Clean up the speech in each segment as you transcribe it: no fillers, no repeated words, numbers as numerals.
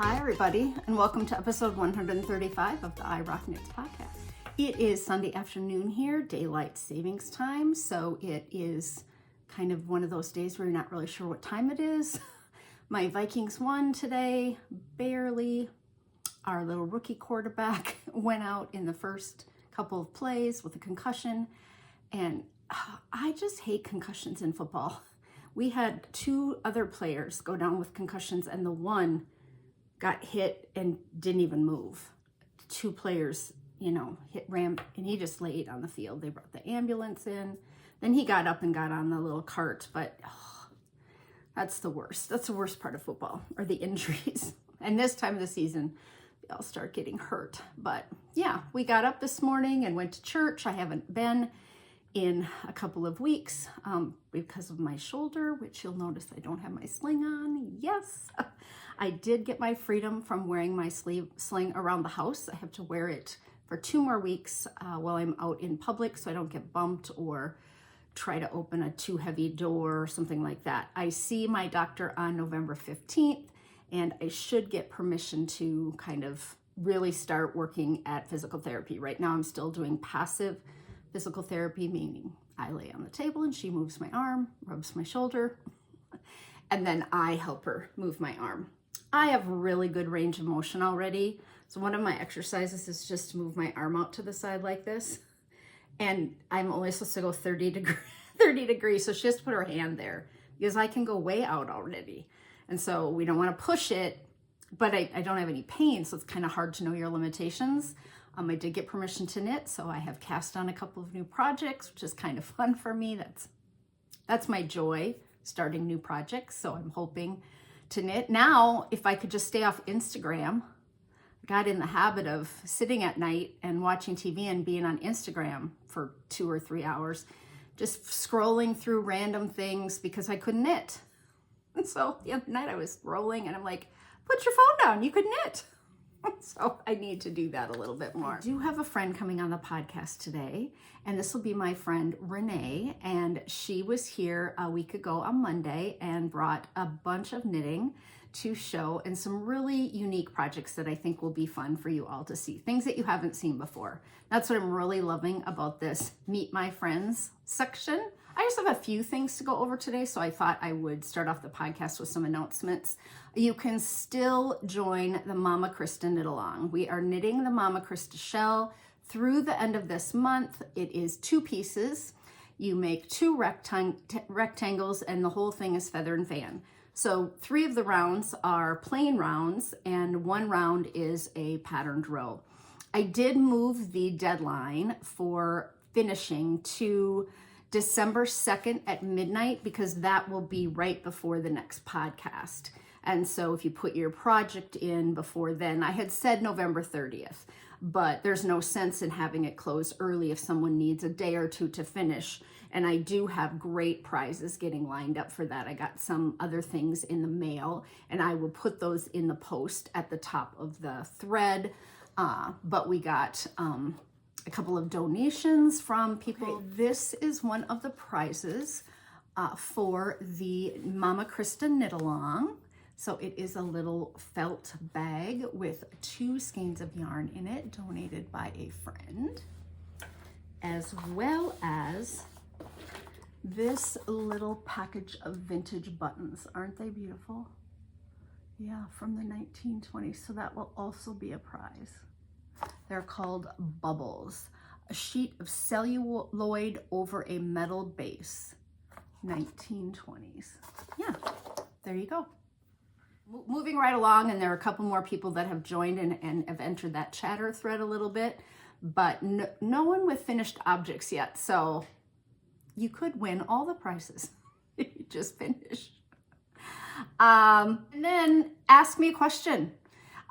Hi everybody, and welcome to episode 135 of the IROCKNITTERS podcast. It is Sunday afternoon here, daylight savings time, so it is kind of one of those days where you're not really sure what time it is. My Vikings won today, barely. Our little rookie quarterback went out in the first couple of plays with a concussion, and I just hate concussions in football. We had two other players go down with concussions, and the one got hit and didn't even move. Two players, hit Ram, and he just laid on the field. They brought the ambulance in. Then he got up and got on the little cart, but that's the worst. That's the worst part of football, are the injuries. And this time of the season, they all start getting hurt. But yeah, we got up this morning and went to church. I haven't been in a couple of weeks because of my shoulder, which you'll notice I don't have my sling on. Yes, I did get my freedom from wearing my sling around the house. I have to wear it for 2 more weeks while I'm out in public so I don't get bumped or try to open a too heavy door or something like that. I see my doctor on November 15th, and I should get permission to kind of really start working at physical therapy. Right now I'm still doing passive physical therapy, meaning I lay on the table and she moves my arm, rubs my shoulder, and then I help her move my arm. I have really good range of motion already. So one of my exercises is just to move my arm out to the side like this. And I'm only supposed to go 30 degrees. So she has to put her hand there because I can go way out already. And so we don't want to push it, but I don't have any pain. So it's kind of hard to know your limitations. I did get permission to knit, so I have cast on a couple of new projects, which is kind of fun for me. That's my joy, starting new projects. So I'm hoping to knit. Now, if I could just stay off Instagram, I got in the habit of sitting at night and watching TV and being on Instagram for 2 or 3 hours, just scrolling through random things because I couldn't knit. And so the other night I was scrolling and I'm like, put your phone down, you could knit. So I need to do that a little bit more. I do have a friend coming on the podcast today, and this will be my friend Renee, and she was here a week ago on Monday and brought a bunch of knitting to show and some really unique projects that I think will be fun for you all to see, things that you haven't seen before. That's what I'm really loving about this Meet My Friends section. I just have a few things to go over today, so I thought I would start off the podcast with some announcements. You can still join the Mama CHRISTA Knit Along. We are knitting the Mama CHRISTA shell through the end of this month. It is 2 pieces. You make 2 rectangles, and the whole thing is feather and fan. So 3 of the rounds are plain rounds, and 1 round is a patterned row. I did move the deadline for finishing to December 2nd at midnight because that will be right before the next podcast. And so if you put your project in before then, I had said November 30th, but there's no sense in having it close early if someone needs a day or 2 to finish. And I do have great prizes getting lined up for that. I got some other things in the mail, and I will put those in the post at the top of the thread. But we got a couple of donations from people. Okay. This is one of the prizes for the Mama CHRISTA Knit Along. So it is a little felt bag with 2 skeins of yarn in it, donated by a friend, as well as this little package of vintage buttons. Aren't they beautiful? Yeah, from the 1920s. So that will also be a prize. They're called Bubbles, a sheet of celluloid over a metal base, 1920s. Yeah, there you go. Moving right along, and there are a couple more people that have joined and have entered that chatter thread a little bit, but no one with finished objects yet. So you could win all the prizes if you just finish. And then ask me a question.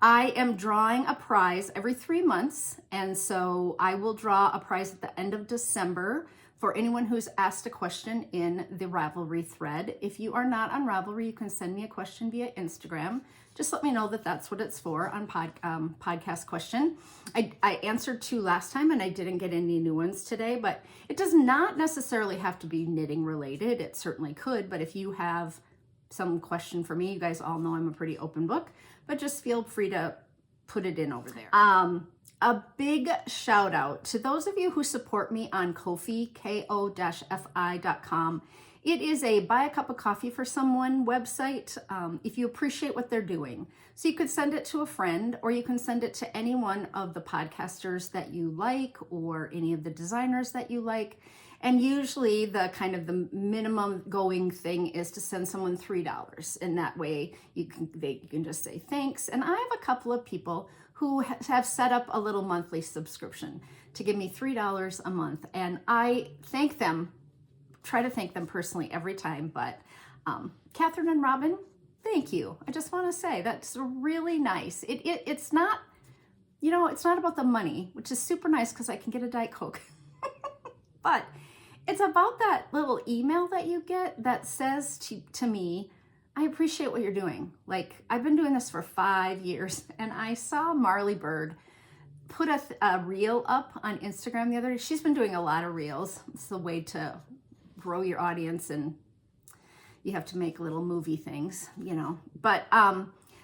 I am drawing a prize every 3 months, and so I will draw a prize at the end of December for anyone who's asked a question in the Ravelry thread. If you are not on Ravelry, you can send me a question via Instagram. Just let me know that that's what it's for on podcast question. I answered 2 last time, and I didn't get any new ones today, but it does not necessarily have to be knitting related. It certainly could, but if you have some question for me, you guys all know I'm a pretty open book, but just feel free to put it in over there. A big shout out to those of you who support me on Ko-fi, ko-fi.com. It is a buy a cup of coffee for someone website if you appreciate what they're doing. So you could send it to a friend, or you can send it to any one of the podcasters that you like, or any of the designers that you like. And usually the kind of the minimum going thing is to send someone $3. And that way you can just say thanks. And I have a couple of people who have set up a little monthly subscription to give me $3 a month. And I thank them, try to thank them personally every time. But Katherine and Robin, thank you. I just want to say that's really nice. It's not, you know, it's not about the money, which is super nice because I can get a Diet Coke. But it's about that little email that you get that says to me, I appreciate what you're doing. Like, I've been doing this for 5 years, and I saw Marley Bird put a reel up on Instagram the other day. She's been doing a lot of reels. It's the way to grow your audience, and you have to make little movie things, you know. But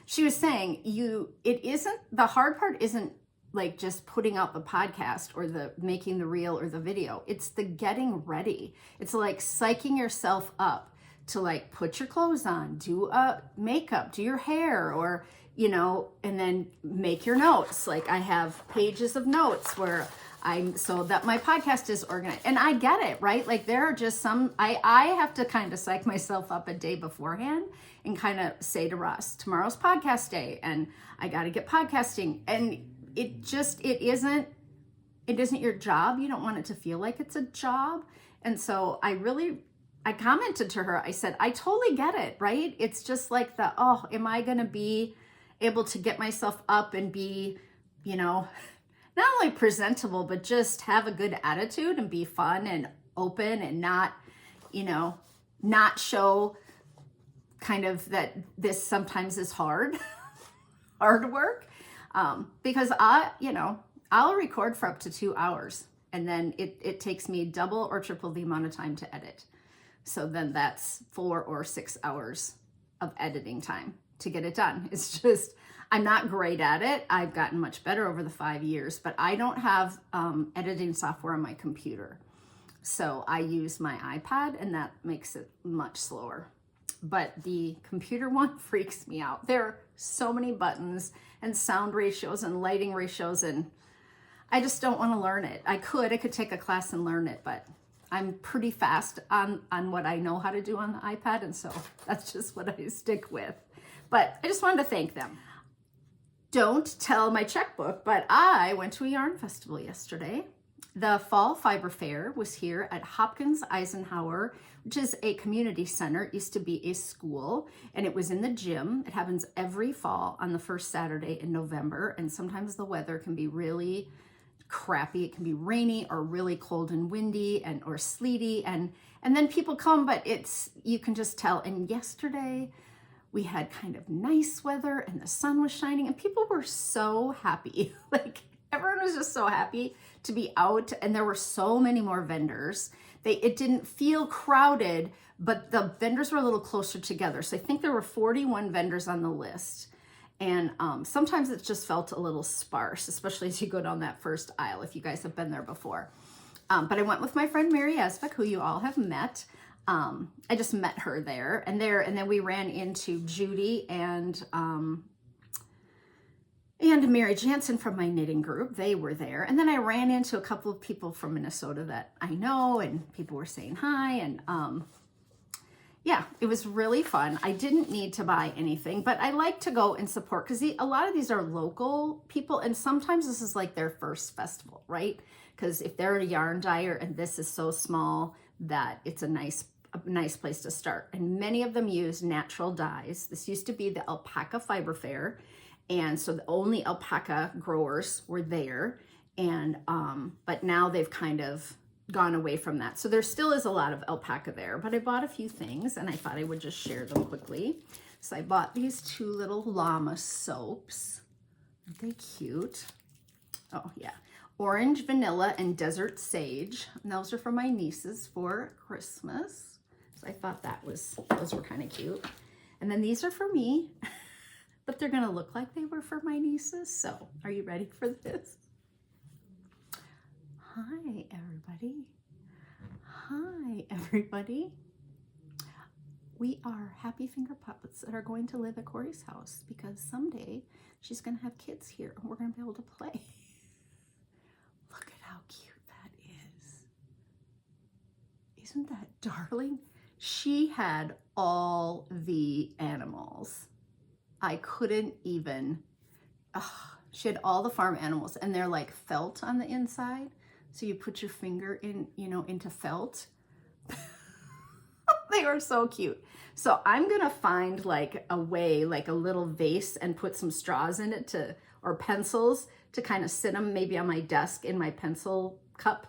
she was saying, the hard part isn't like just putting out the podcast or the making the reel or the video. It's the getting ready. It's like psyching yourself up to like put your clothes on, do a makeup, do your hair, or, you know, and then make your notes. Like, I have pages of notes where so that my podcast is organized. And I get it, right? Like, there are just some, I have to kind of psych myself up a day beforehand and kind of say to Ross, tomorrow's podcast day, and I got to get podcasting. And it isn't your job. You don't want it to feel like it's a job. And so I commented to her, I said, I totally get it, right? It's just like am I going to be able to get myself up and be, you know, not only presentable, but just have a good attitude and be fun and open and not, you know, not show kind of that this sometimes is hard work. Because I'll record for up to 2 hours, and then it takes me double or triple the amount of time to edit. So then that's 4 or 6 hours of editing time to get it done. It's just, I'm not great at it. I've gotten much better over the 5 years, but I don't have editing software on my computer. So I use my iPad, and that makes it much slower. But the computer one freaks me out. There are so many buttons and sound ratios and lighting ratios, and I just don't want to learn it. I could take a class and learn it, but I'm pretty fast on what I know how to do on the iPad, and so that's just what I stick with. But I just wanted to thank them. Don't tell my checkbook, but I went to a yarn festival yesterday. The Fall Fiber Fair was here at Hopkins Eisenhower, which is a community center. It used to be a school, and it was in the gym. It happens every fall on the first Saturday in November, and sometimes the weather can be really crappy. It can be rainy or really cold and windy or sleety, and then people come, but you can just tell. And yesterday we had kind of nice weather, and the sun was shining, and people were so happy. Like, everyone was just so happy to be out, and there were so many more vendors. It didn't feel crowded, but the vendors were a little closer together. So I think there were 41 vendors on the list. And sometimes it just felt a little sparse, especially as you go down that first aisle, if you guys have been there before. But I went with my friend Mary Asbeck, who you all have met. I just met her there, and then we ran into Judy and Mary Jansen from my knitting group. They were there. And then I ran into a couple of people from Minnesota that I know, and people were saying hi. And yeah, it was really fun. I didn't need to buy anything, but I like to go and support, because a lot of these are local people, and sometimes this is like their first festival, right? Because if they're a yarn dyer and this is so small that it's a nice place to start. And many of them use natural dyes. This used to be the Alpaca Fiber Fair. And so the only alpaca growers were there, and but now they've kind of gone away from that. So there still is a lot of alpaca there, but I bought a few things, and I thought I would just share them quickly. So I bought these 2 little llama soaps. Aren't they cute? Oh yeah, orange, vanilla, and desert sage. And those are for my nieces for Christmas. So I thought those were kind of cute. And then these are for me, but they're gonna look like they were for my nieces. So are you ready for this? Hi, everybody. Hi, everybody. We are happy finger puppets that are going to live at Corey's house because someday she's gonna have kids here and we're gonna be able to play. Look at how cute that is. Isn't that darling? She had all the animals. I couldn't even, she had all the farm animals and they're like felt on the inside. So you put your finger in, you know, into felt. They were so cute. So I'm gonna find like a way, like a little vase and put some straws in it to, or pencils to kind of sit them maybe on my desk in my pencil cup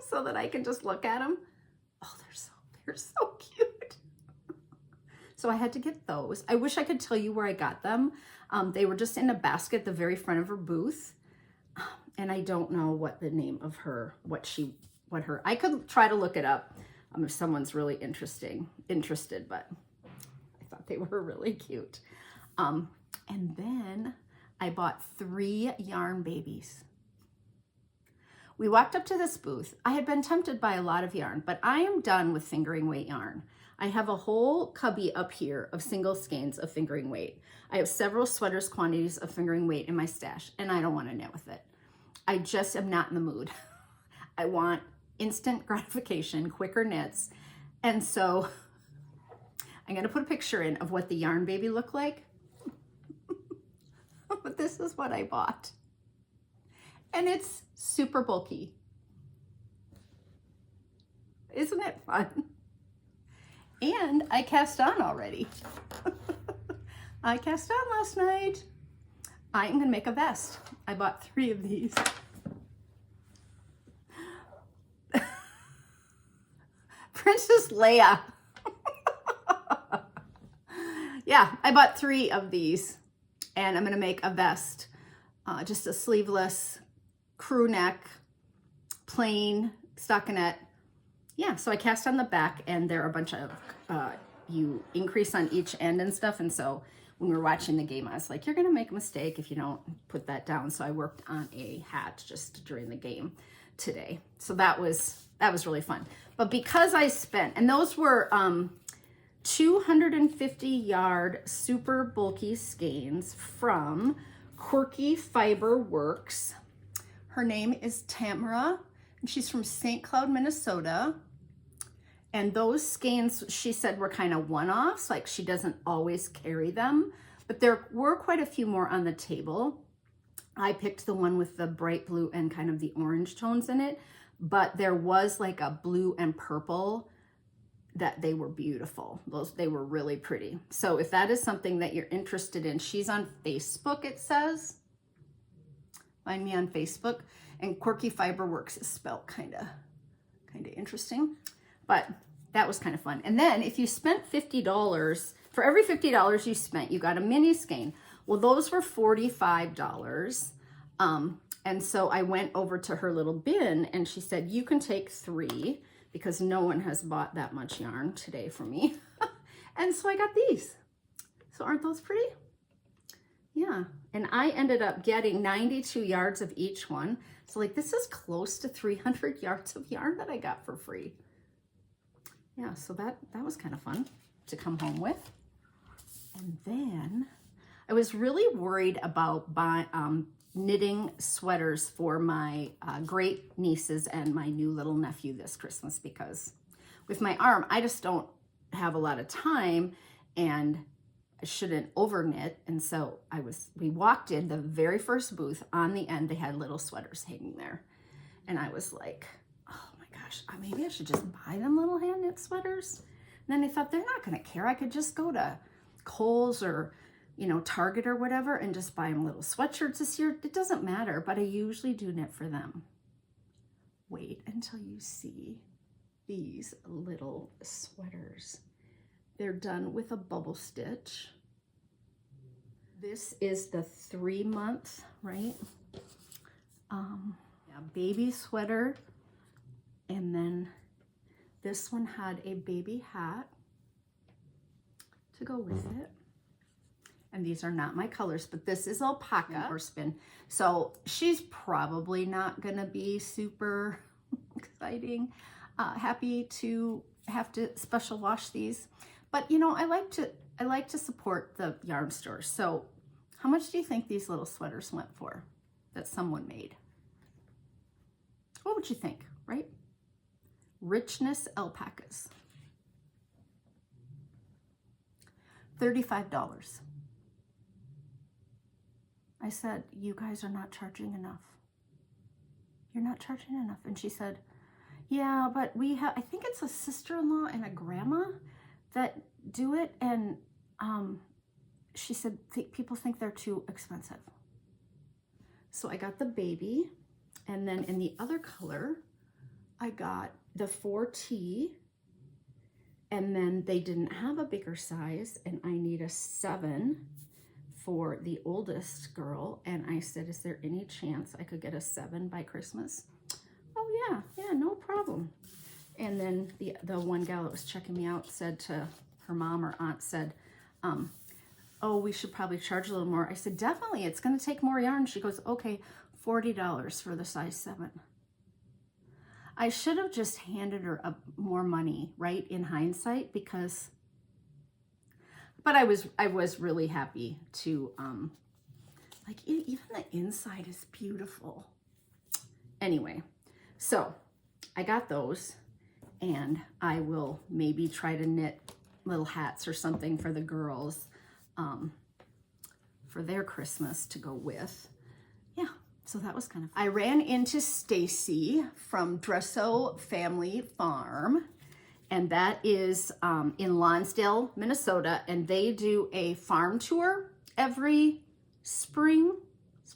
so that I can just look at them. Oh, they're so cute. So I had to get those. I wish I could tell you where I got them. They were just in a basket at the very front of her booth. And I don't know what the name of her, I could try to look it up if someone's really interested, but I thought they were really cute. And then I bought 3 yarn babies. We walked up to this booth. I had been tempted by a lot of yarn, but I am done with fingering weight yarn. I have a whole cubby up here of single skeins of fingering weight. I have several sweaters quantities of fingering weight in my stash, and I don't want to knit with it. I just am not in the mood. I want instant gratification, quicker knits. And so I'm going to put a picture in of what the yarn baby looked like. But this is what I bought. And it's super bulky. Isn't it fun? And I cast on already. I cast on last night. I am gonna make a vest. I bought 3 of these. Princess Leia. Yeah, I bought 3 of these and I'm gonna make a vest. Just a sleeveless crew neck, plain stockinette. Yeah, so I cast on the back and there are a bunch of, you increase on each end and stuff. And so when we were watching the game, I was like, you're gonna make a mistake if you don't put that down. So I worked on a hat just during the game today. So that was really fun. But because I spent, and those were 250 yard super bulky skeins from Quirky Fiber Werks. Her name is Tamara and she's from St. Cloud, Minnesota. And those skeins, she said, were kind of one-offs, like she doesn't always carry them, but there were quite a few more on the table. I picked the one with the bright blue and kind of the orange tones in it, but there was like a blue and purple that they were beautiful. They were really pretty. So if that is something that you're interested in, she's on Facebook, it says. Find me on Facebook. And Quirky Fiber Werks is spelled kind of interesting. But that was kind of fun. And then if you spent $50, for every $50 you spent, you got a mini skein. Well, those were $45. And so I went over to her little bin and she said, you can take 3 because no one has bought that much yarn today for me. And so I got these. So aren't those pretty? Yeah. And I ended up getting 92 yards of each one. So like this is close to 300 yards of yarn that I got for free. Yeah, so that was kind of fun to come home with. And then I was really worried about knitting sweaters for my great nieces and my new little nephew this Christmas because with my arm, I just don't have a lot of time and I shouldn't over knit. And so we walked in the very first booth. On the end, they had little sweaters hanging there. And I was like, oh my gosh, maybe I should just buy them little hand knit sweaters. And then I thought, they're not gonna care. I could just go to Kohl's or, you know, Target or whatever and just buy them little sweatshirts this year. It doesn't matter, but I usually do knit for them. Wait until you see these little sweaters. They're done with a bubble stitch. This is the 3-month, right? Yeah, baby sweater. And then this one had a baby hat. to go with it. And these are not my colors, but this is Alpaca or spin. So she's probably not gonna be super exciting, happy to have to special wash these. But you know, I like to support the yarn stores. So how much do you think these little sweaters went for that someone made? What would you think, right? Richness alpacas. $35. I said, you guys are not charging enough. You're not charging enough. And she said, yeah, but we have, I think it's a sister-in-law and a grandma that do it. And she said, people think they're too expensive. So I got the baby. And then in the other color, I got the 4T. And then they didn't have a bigger size. And I need a 7 for the oldest girl. And I said, is there any chance I could get a 7 by Christmas? Oh yeah, no problem. And then the one gal that was checking me out said to her mom or aunt said, oh, we should probably charge a little more. I said, definitely, it's gonna take more yarn. She goes, okay, $40 for the size 7. I should have just handed her more money, right, in hindsight, because, but I was really happy to, like, even the inside is beautiful. Anyway, so I got those, and I will maybe try to knit little hats or something for the girls for their Christmas to go with. Yeah, so that was kind of fun. I ran into Stacy from Dresow Family Farm, and that is in Lonsdale, Minnesota, and they do a farm tour every spring,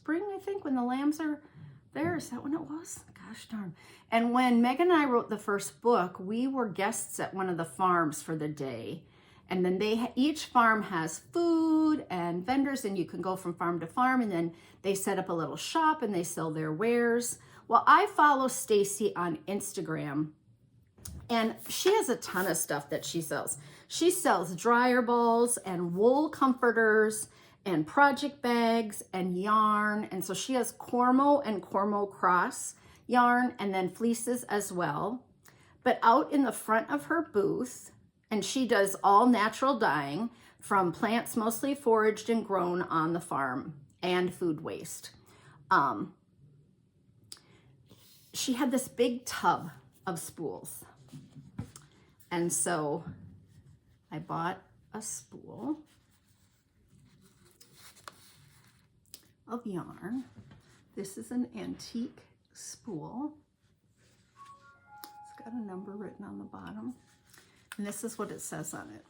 I think, when the lambs are there. Is that when it was? Gosh darn. And when Megan and I wrote the first book, we were guests at one of the farms for the day. And then each farm has food and vendors, and you can go from farm to farm, and then they set up a little shop and they sell their wares. Well, I follow Stacy on Instagram, and she has a ton of stuff that she sells. She sells dryer balls and wool comforters and project bags and yarn. And so she has Cormo and Cormo Cross yarn, and then fleeces as well. But out in the front of her booth, and she does all natural dyeing from plants mostly foraged and grown on the farm and food waste. She had this big tub of spools. And so I bought a spool of yarn. This is an antique spool. It's got a number written on the bottom. And this is what it says on it.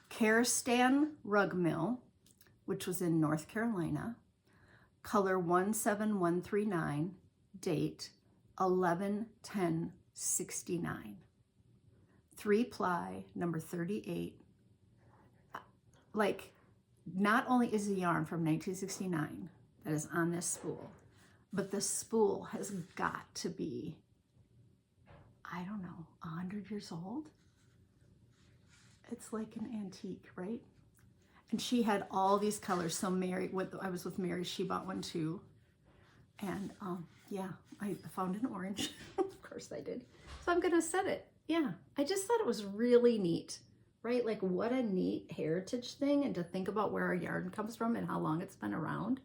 Karistan Rug Mill, which was in North Carolina, color 17139, date 11/10/69. 3-ply, number 38. Like, not only is the yarn from 1969 that is on this spool, but the spool has got to be, I don't know, 100 years old. It's like an antique, right? And she had all these colors. So Mary, I was with Mary, she bought one too. And yeah, I found an orange. Of course I did. So I'm gonna set it. Yeah, I just thought it was really neat, right? Like, what a neat heritage thing, and to think about where our yarn comes from and how long it's been around.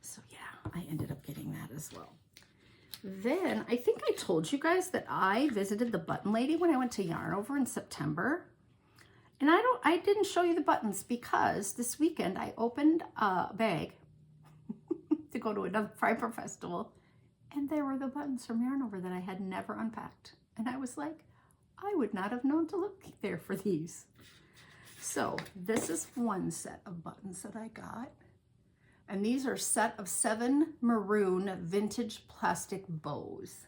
So yeah, I ended up getting that as well. Then I think I told you guys that I visited the button lady when I went to Yarnover in September. And I didn't show you the buttons because this weekend I opened a bag to go to another fiber festival, and there were the buttons from Yarnover that I had never unpacked. And I was like, I would not have known to look there for these. So this is one set of buttons that I got. And these are a set of 7 maroon vintage plastic bows.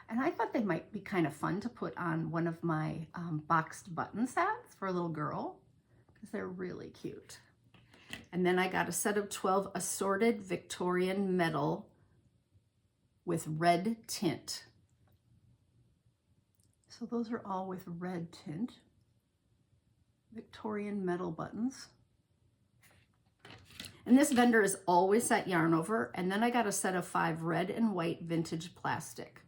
And I thought they might be kind of fun to put on one of my boxed button sets for a little girl, because they're really cute. And then I got a set of 12 assorted Victorian metal with red tint. So those are all with red tint. Victorian metal buttons. And this vendor is always at Yarnover. And then I got a set of 5 red and white vintage plastic.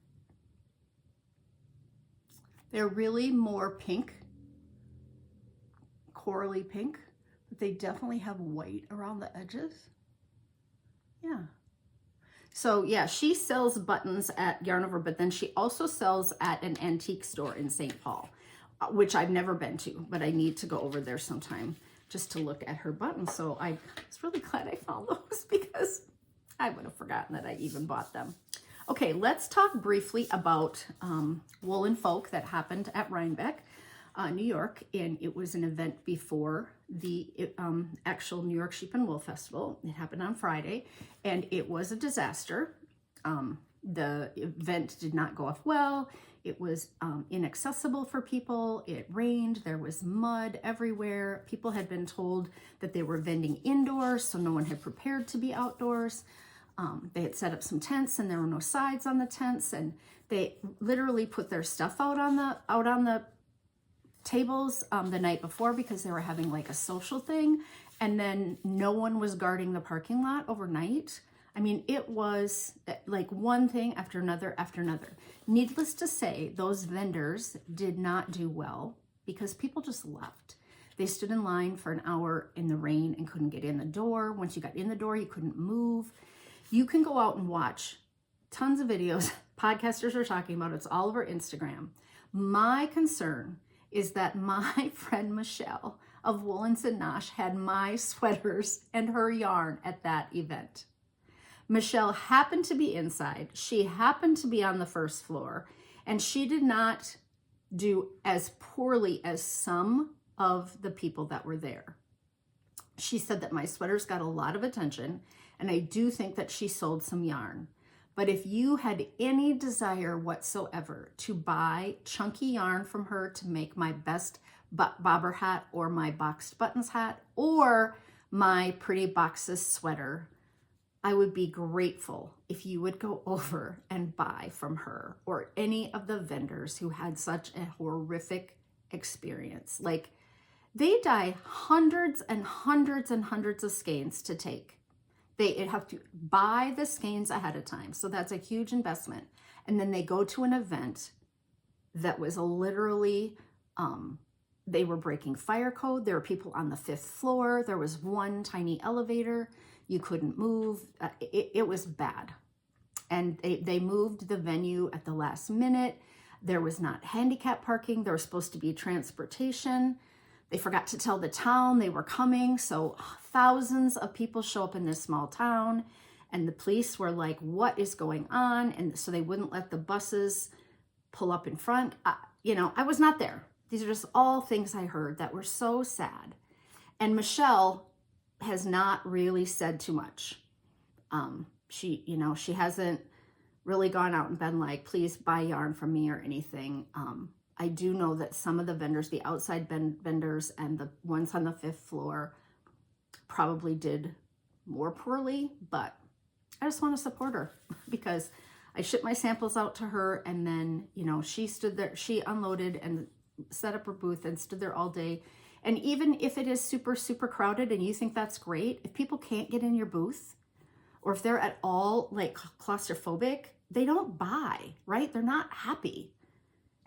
They're really more pink, corally pink, but they definitely have white around the edges. Yeah. So yeah, she sells buttons at Yarnover, but then she also sells at an antique store in St. Paul, which I've never been to, but I need to go over there sometime just to look at her buttons. So I was really glad I found those because I would have forgotten that I even bought them. Okay, let's talk briefly about Woolen Folk that happened at Rhinebeck, New York, and it was an event before the actual New York Sheep and Wool Festival. It happened on Friday, and it was a disaster. The event did not go off well. It was inaccessible for people. It rained. There was mud everywhere. People had been told that they were vending indoors, so no one had prepared to be outdoors. They had set up some tents, and there were no sides on the tents, and they literally put their stuff out on the tables the night before because they were having like a social thing, and then no one was guarding the parking lot overnight. I mean, it was like one thing after another after another. Needless to say, those vendors did not do well because people just left. They stood in line for an hour in the rain and couldn't get in the door. Once you got in the door, you couldn't move. You can go out and watch tons of videos podcasters are talking about. It's all over Instagram. My concern is that my friend Michelle of Woolens and Nosh had my sweaters and her yarn at that event. Michelle happened to be inside. She happened to be on the first floor, and she did not do as poorly as some of the people that were there. She said that my sweaters got a lot of attention, and I do think that she sold some yarn. But if you had any desire whatsoever to buy chunky yarn from her to make my best bobber hat or my boxed buttons hat or my pretty boxes sweater, I would be grateful if you would go over and buy from her or any of the vendors who had such a horrific experience. Like, they dye hundreds and hundreds and hundreds of skeins to take. They have to buy the skeins ahead of time. So that's a huge investment. And then they go to an event that was literally, they were breaking fire code. There were people on the 5th floor. There was one tiny elevator. You couldn't move. It was bad. And they moved the venue at the last minute. There was not handicap parking. There was supposed to be transportation. They forgot to tell the town they were coming. So thousands of people show up in this small town, and the police were like, what is going on? And so they wouldn't let the buses pull up in front. I was not there. These are just all things I heard that were so sad. And Michelle has not really said too much. She hasn't really gone out and been like, please buy yarn from me or anything. I do know that some of the vendors, the outside vendors and the ones on the 5th floor probably did more poorly, but I just want to support her because I shipped my samples out to her, and then, she stood there, she unloaded and set up her booth and stood there all day. And even if it is super, super crowded and you think that's great, if people can't get in your booth or if they're at all like claustrophobic, they don't buy, right? They're not happy.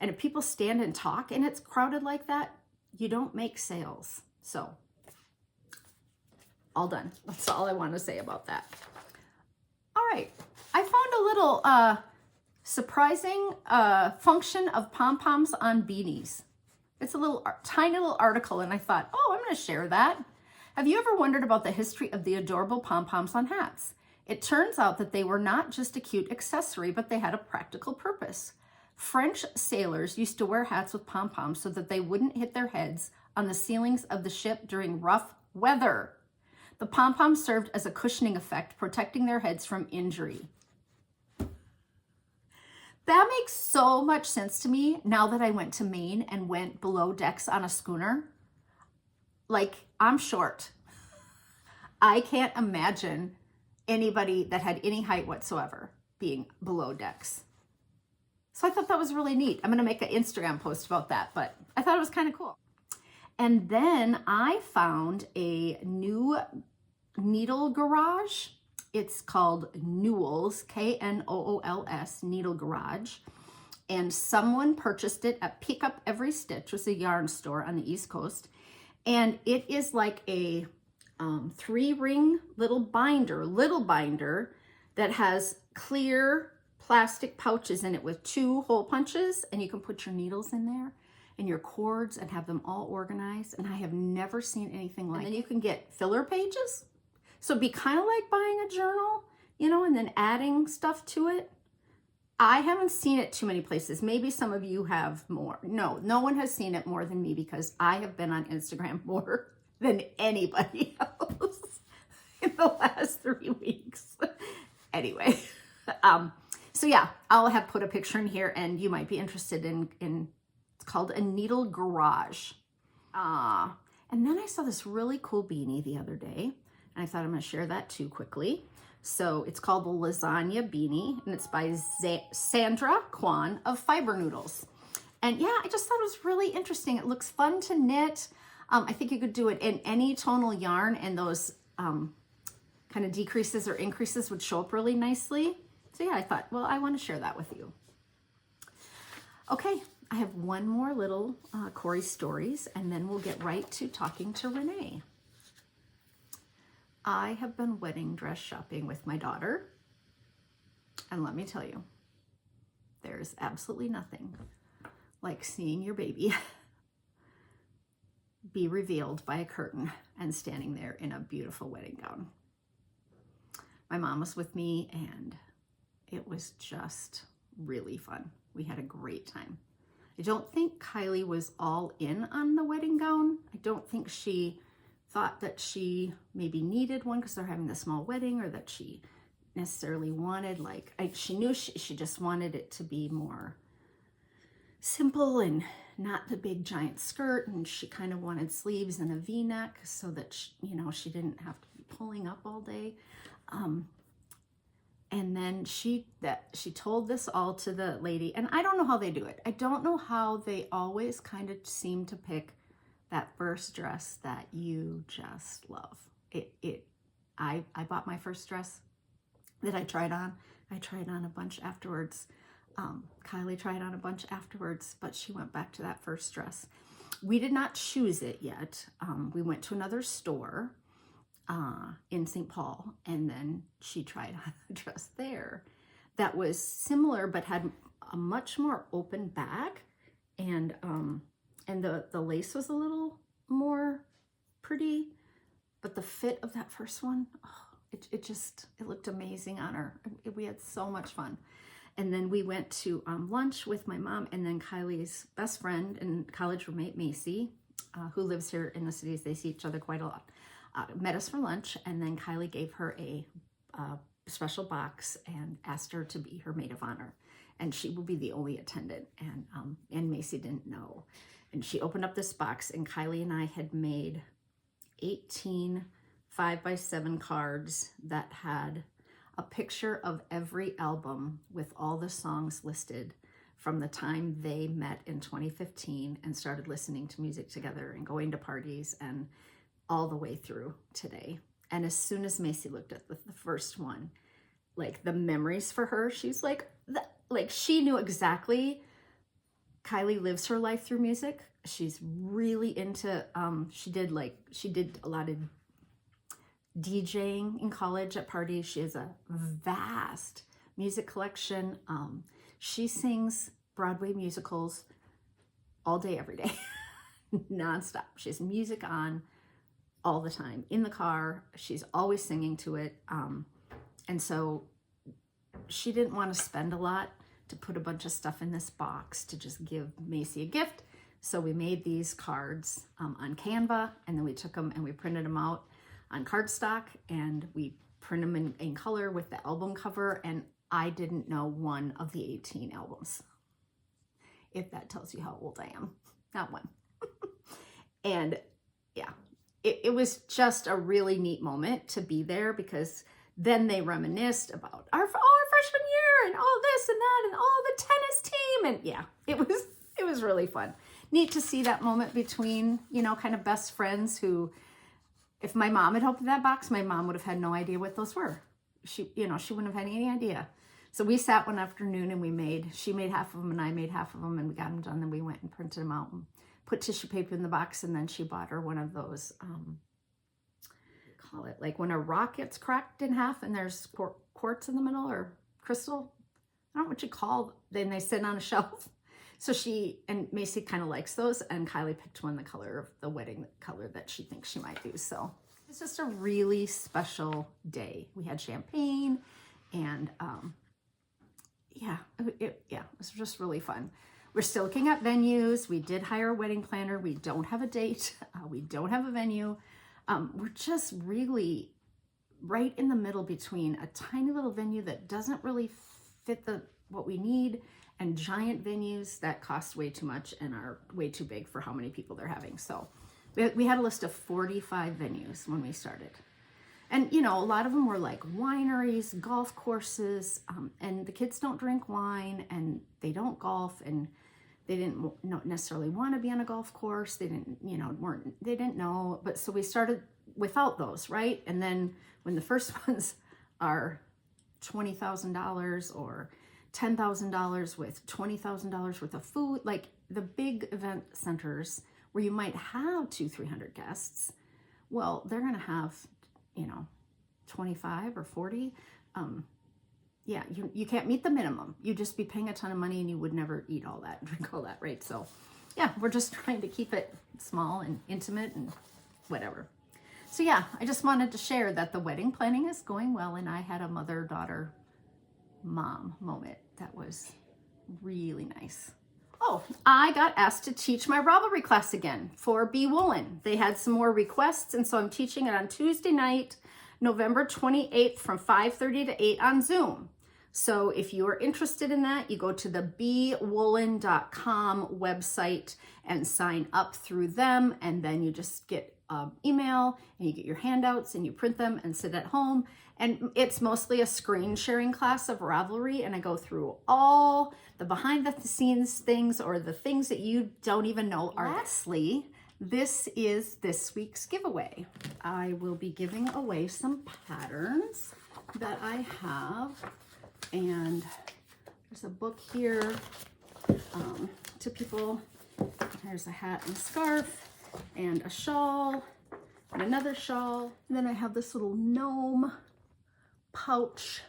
And if people stand and talk and it's crowded like that, you don't make sales. So, all done. That's all I want to say about that. All right. I found a little surprising function of pom-poms on beanies. It's a little tiny little article, and I thought, oh, I'm going to share that. Have you ever wondered about the history of the adorable pom-poms on hats? It turns out that they were not just a cute accessory, but they had a practical purpose. French sailors used to wear hats with pom-poms so that they wouldn't hit their heads on the ceilings of the ship during rough weather. The pom-poms served as a cushioning effect, protecting their heads from injury. That makes so much sense to me now that I went to Maine and went below decks on a schooner. Like, I'm short. I can't imagine anybody that had any height whatsoever being below decks. So I thought that was really neat. I'm going to make an Instagram post about that, but I thought it was kind of cool. And then I found a new needle garage. It's called Knools, Knools, Needle Garage. And someone purchased it at Pick Up Every Stitch, which was a yarn store on the East Coast. And it is like a 3-ring little binder that has clear plastic pouches in it with 2 hole punches, and you can put your needles in there and your cords and have them all organized. And I have never seen anything like it. And then you can get filler pages. So it'd be kind of like buying a journal, you know, and then adding stuff to it. I haven't seen it too many places. Maybe some of you have more. No one has seen it more than me, because I have been on Instagram more than anybody else in the last 3 weeks. Anyway, so yeah, I'll have put a picture in here, and you might be interested in it's called a needle garage. And then I saw this really cool beanie the other day, and I thought I'm going to share that too quickly. So it's called the Lasagna Beanie, and it's by Sandra Kwan of Fiber Noodles. And yeah, I just thought it was really interesting. It looks fun to knit. I think you could do it in any tonal yarn, and those kind of decreases or increases would show up really nicely. So yeah, I thought, well, I want to share that with you. Okay, I have one more little Corey stories, and then we'll get right to talking to Renee. I have been wedding dress shopping with my daughter, and let me tell you, there's absolutely nothing like seeing your baby be revealed by a curtain and standing there in a beautiful wedding gown. My mom was with me, and it was just really fun. We had a great time. I don't think Kylie was all in on the wedding gown. I don't think she thought that she maybe needed one because they're having a small wedding, or that she necessarily wanted, like, she knew she just wanted it to be more simple and not the big giant skirt, and she kind of wanted sleeves and a v-neck so that she didn't have to be pulling up all day. And then she told this all to the lady, and I don't know how they do it. I don't know how they always kind of seem to pick that first dress that you just love. I bought my first dress that I tried on. I tried on a bunch afterwards. Kylie tried on a bunch afterwards, but she went back to that first dress. We did not choose it yet. We went to another store in St. Paul, and then she tried on a dress there that was similar but had a much more open back, and the lace was a little more pretty, but the fit of that first one, it looked amazing on her. We had so much fun. And then we went to lunch with my mom, and then Kylie's best friend and college roommate, Macy, who lives here in the cities. They see each other quite a lot. Met us for lunch, and then Kylie gave her a special box and asked her to be her maid of honor. And she will be the only attendant, and Macy didn't know. And she opened up this box, and Kylie and I had made 18 5x7 cards that had a picture of every album with all the songs listed from the time they met in 2015 and started listening to music together and going to parties and all the way through today. And as soon as Macy looked at the first one, like the memories for her, she's like she knew exactly. Kylie lives her life through music. She's really into, she did a lot of DJing in college at parties. She has a vast music collection. She sings Broadway musicals all day, every day, nonstop. She has music on all the time in the car. She's always singing to it. And so she didn't want to spend a lot to put a bunch of stuff in this box to just give Macy a gift. So we made these cards on Canva, and then we took them and we printed them out on cardstock, and we print them in color with the album cover. And I didn't know one of the 18 albums, if that tells you how old I am. Not one. And yeah, it was just a really neat moment to be there, because then they reminisced about our freshman year and all this and that and all the tennis team. And yeah, it was really fun. neat to see that moment between, you know, kind of best friends who, if my mom had opened that box, my mom would have had no idea what those were. She, you know, she wouldn't have had any idea. So we sat one afternoon and she made half of them and I made half of them and we got them done. Then we went and printed them out and put tissue paper in the box. And then she bought her one of those, call it like when a rock gets cracked in half and there's quartz in the middle or crystal. I don't know what you call, then they sit on a shelf. So and Macy kind of likes those, and Kylie picked one, the color of the wedding color that she thinks she might use. So it's just a really special day. We had champagne and it was just really fun. We're still looking at venues. We did hire a wedding planner. We don't have a date. We don't have a venue. We're just really right in the middle between a tiny little venue that doesn't really fit what we need and giant venues that cost way too much and are way too big for how many people they're having. So we had a list of 45 venues when we started. And, you know, a lot of them were like wineries, golf courses, and the kids don't drink wine and they don't golf and they didn't necessarily want to be on a golf course. They didn't, you know, they didn't know. But so we started without those, right? And then when the first ones are $20,000 or $10,000 with $20,000 worth of food, like the big event centers where you might have 200-300 guests, well, they're going to have, you know, 25 or 40. Yeah, you can't meet the minimum. You'd just be paying a ton of money and you would never eat all that, drink all that, right? So yeah, we're just trying to keep it small and intimate and whatever. So yeah, I just wanted to share that the wedding planning is going well, and I had a mother-daughter mom moment that was really nice. Oh, I got asked to teach my Ravelry class again for Bee Woolen. They had some more requests, and so I'm teaching it on Tuesday night, November 28th from 5:30 to 8 on Zoom. So if you are interested in that, you go to the beewoolen.com website and sign up through them, and then you just get email and you get your handouts and you print them and sit at home. And it's mostly a screen sharing class of Ravelry, and I go through all the behind the scenes things or the things that you don't even know are. Lastly, this is this week's giveaway. I will be giving away some patterns that I have, and there's a book here to people. There's a hat and scarf and a shawl and another shawl. And then I have this little gnome pouch,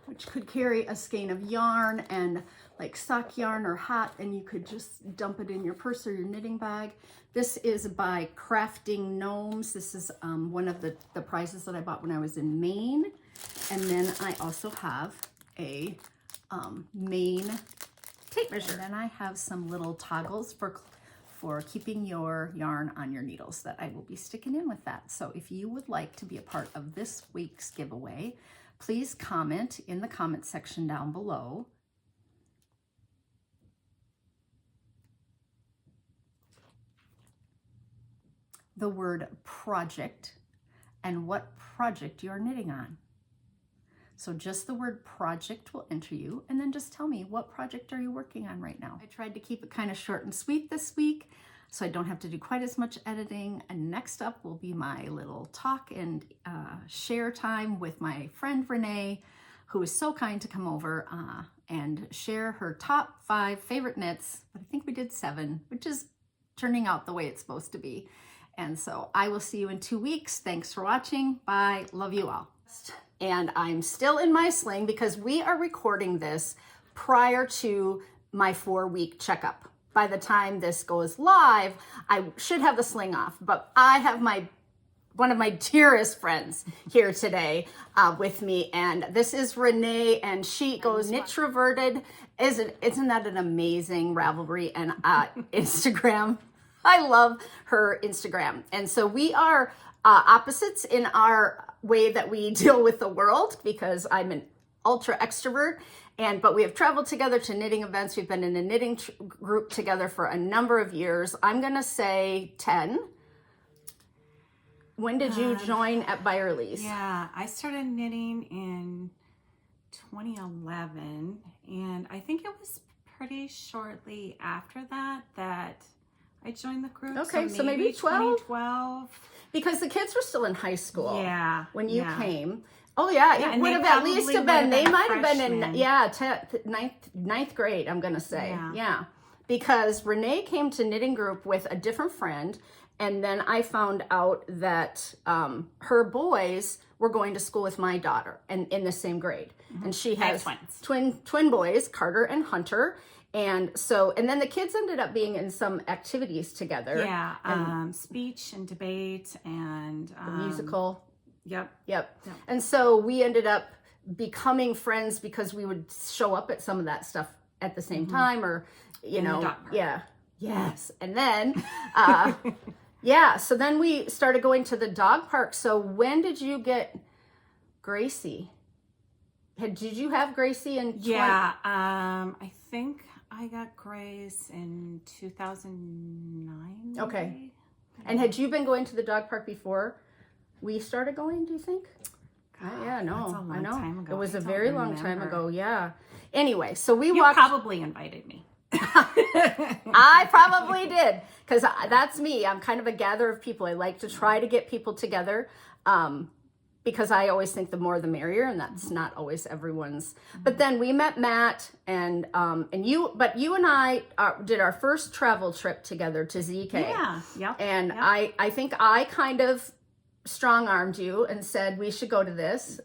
which could carry a skein of yarn and like sock yarn or hat, and you could just dump it in your purse or your knitting bag. This is by Crafting Gnomes. This is one of the prizes that I bought when I was in Maine. And then I also have a Maine tape measure. And then I have some little toggles for keeping your yarn on your needles that I will be sticking in with that. So if you would like to be a part of this week's giveaway, please comment in the comment section down below. The word project and what project you're knitting on. So just the word project will enter you, and then just tell me, what project are you working on right now? I tried to keep it kind of short and sweet this week, so I don't have to do quite as much editing. And next up will be my little talk and share time with my friend Renee, who is so kind to come over and share her top 5 favorite knits. I think we did 7, which is turning out the way it's supposed to be. And so I will see you in 2 weeks. Thanks for watching. Bye. Love you all. And I'm still in my sling because we are recording this prior to my 4-week checkup. By the time this goes live, I should have the sling off, but I have one of my dearest friends here today with me, and this is Renee, and she goes Knit-Troverted. Isn't that an amazing Ravelry and Instagram? I love her Instagram. And so we are opposites in our way that we deal with the world, because I'm an ultra extrovert, but we have traveled together to knitting events. We've been in a knitting group together for a number of years. I'm gonna say 10. When did you join at Byerly's? Yeah, I started knitting in 2011, and I think it was pretty shortly after that I joined the group. Okay, so maybe 12? 2012. Because the kids were still in high school. Yeah. When you came. Oh yeah, it would have at least been. They might have been in 10th, ninth grade. I'm gonna say because Renee came to knitting group with a different friend, and then I found out that her boys were going to school with my daughter and in the same grade, and she has twin boys, Carter and Hunter. And then the kids ended up being in some activities together. Yeah, speech and debate and the musical. Yep. And so we ended up becoming friends because we would show up at some of that stuff at the same time, or in the dog park. Yes. And then so then we started going to the dog park. So when did you get Gracie? Did you have Gracie in I think I got Grace in 2009. Okay. Maybe? And had you been going to the dog park before we started going, do you think? That's a long time ago. It was a very long time ago, yeah. Anyway, so you probably invited me. I probably did, because that's me. I'm kind of a gatherer of people. I like to try to get people together. Because I always think the more the merrier, and that's not always everyone's. But then we met Matt, and you and I did our first travel trip together to ZK. Yeah. And I think I kind of strong-armed you and said we should go to this.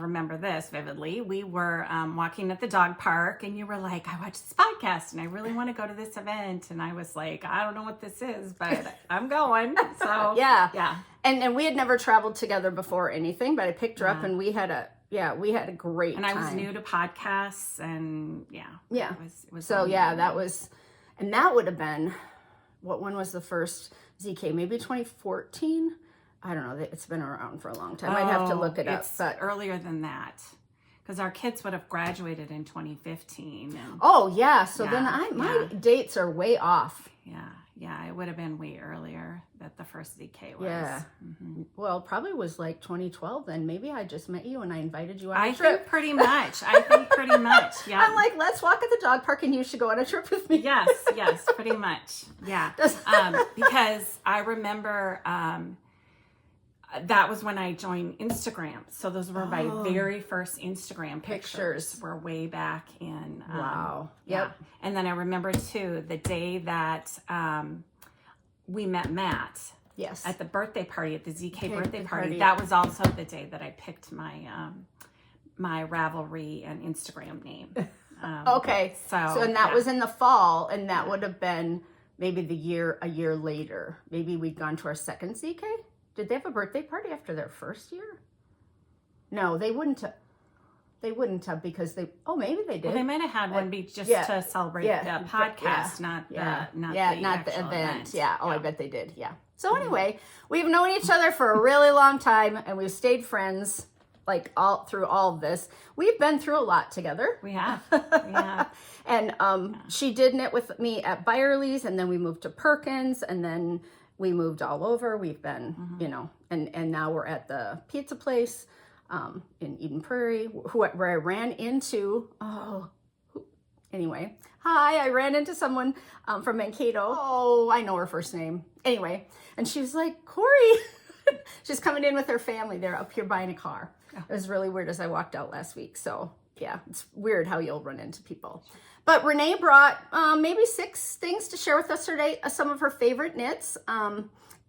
Remember this vividly. We were walking at the dog park, and you were like, I watched this podcast and I really want to go to this event. And I was like, I don't know what this is, but I'm going. So yeah. And we had never traveled together before or anything, but I picked her up and we had a great time. And I was new to podcasts, and it was so that was, and that would have been, when was the first ZK? Maybe 2014. I don't know. It's been around for a long time. I'd have to look it up. But earlier than that, because our kids would have graduated in 2015. So then my dates are way off. Yeah, it would have been way earlier that the first ZK was. Yeah. Mm-hmm. Well, probably was like 2012 then. Maybe I just met you and I invited you on a trip. I think pretty much. Yeah. I'm like, let's walk at the dog park and you should go on a trip with me. Yes, pretty much. Yeah. Because I remember that was when I joined Instagram. So those were my very first Instagram pictures. Were way back in. Wow. Yep. And then I remember too, the day that we met Matt. Yes. At the birthday party, at the ZK birthday party. That was also the day that I picked my my Ravelry and Instagram name. Okay. So and that was in the fall, and that would have been maybe a year later. Maybe we'd gone to our second ZK. Did they have a birthday party after their first year? No, they wouldn't have. They wouldn't have, because maybe they did. Well, they might have had one to celebrate the podcast, not the event. Yeah. I bet they did. Yeah. So anyway, we've known each other for a really long time, and we've stayed friends all through all of this. We've been through a lot together. We have. And she did knit with me at Byerly's, and then we moved to Perkins, and then we moved all over. We've been, and now we're at the pizza place in Eden Prairie, where I ran into, anyway. Hi, I ran into someone from Mankato. Oh, I know her first name. Anyway, and she was like, Corey. She's coming in with her family. They're up here buying a car. It was really weird as I walked out last week. So yeah, it's weird how you'll run into people. But Renee brought maybe 6 things to share with us today, some of her favorite knits.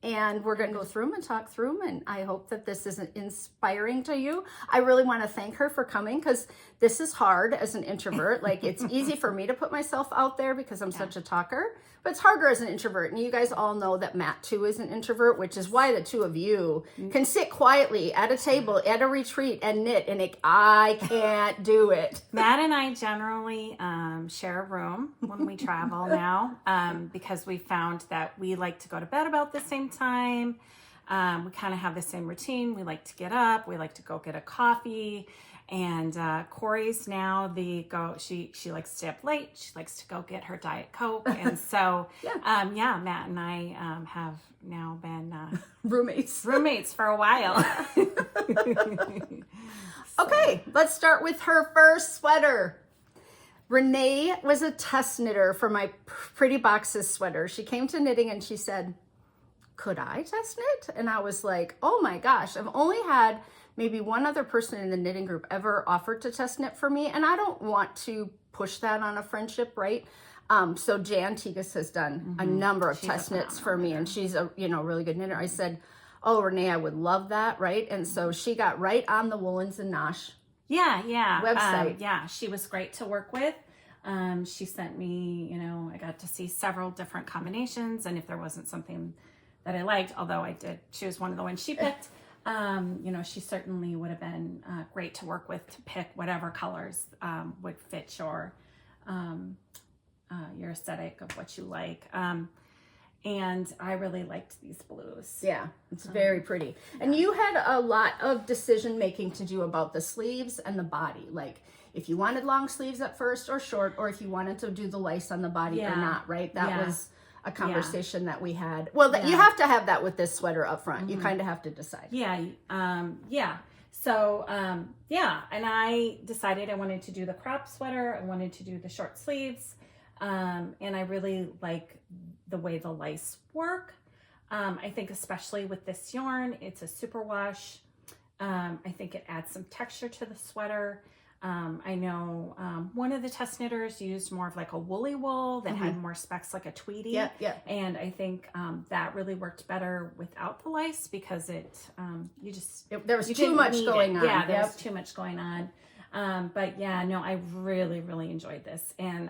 And we're going to go through them and talk through them. And I hope that this is inspiring to you. I really want to thank her for coming, because this is hard as an introvert. It's easy for me to put myself out there because I'm such a talker. But it's harder as an introvert. And you guys all know that Matt, too, is an introvert, which is why the two of you can sit quietly at a table, at a retreat, and knit. And I can't do it. Matt and I generally share a room when we travel now, because we found that we like to go to bed about the same time. We kind of have the same routine. We like to get up. We like to go get a coffee. And Corey's now she likes to stay up late. She likes to go get her Diet Coke. And so, Matt and I have now been roommates for a while. Okay, let's start with her first sweater. Renee was a test knitter for my Pretty Boxes sweater. She came to knitting and she said, could I test knit? And I was like, oh my gosh, I've only had maybe one other person in the knitting group ever offered to test knit for me. And I don't want to push that on a friendship, right? So Jan Tigas has done a number of test knits for me, and she's a really good knitter. I said, oh, Renee, I would love that, right? And so she got right on the Woolens and Nosh website. Yeah, she was great to work with. She sent me, I got to see several different combinations, and if there wasn't something that I liked, although I did choose one of the ones she picked, she certainly would have been great to work with to pick whatever colors would fit your aesthetic of what you like. And I really liked these blues. Yeah, it's very pretty. And you had a lot of decision making to do about the sleeves and the body. Like if you wanted long sleeves at first or short, or if you wanted to do the lace on the body or not, right? That was a conversation that we had. Well, you have to have that with this sweater up front. You kind of have to decide. So, and I decided I wanted to do the crop sweater. I wanted to do the short sleeves. And I really like the way the lice work. I think especially with this yarn, it's a superwash. I think it adds some texture to the sweater. I know one of the test knitters used more of like a woolly wool that had more specks like a tweedy. And I think that really worked better without the lice because there was too much going on. Yeah, there was too much going on. But yeah, no, I really, really enjoyed this. And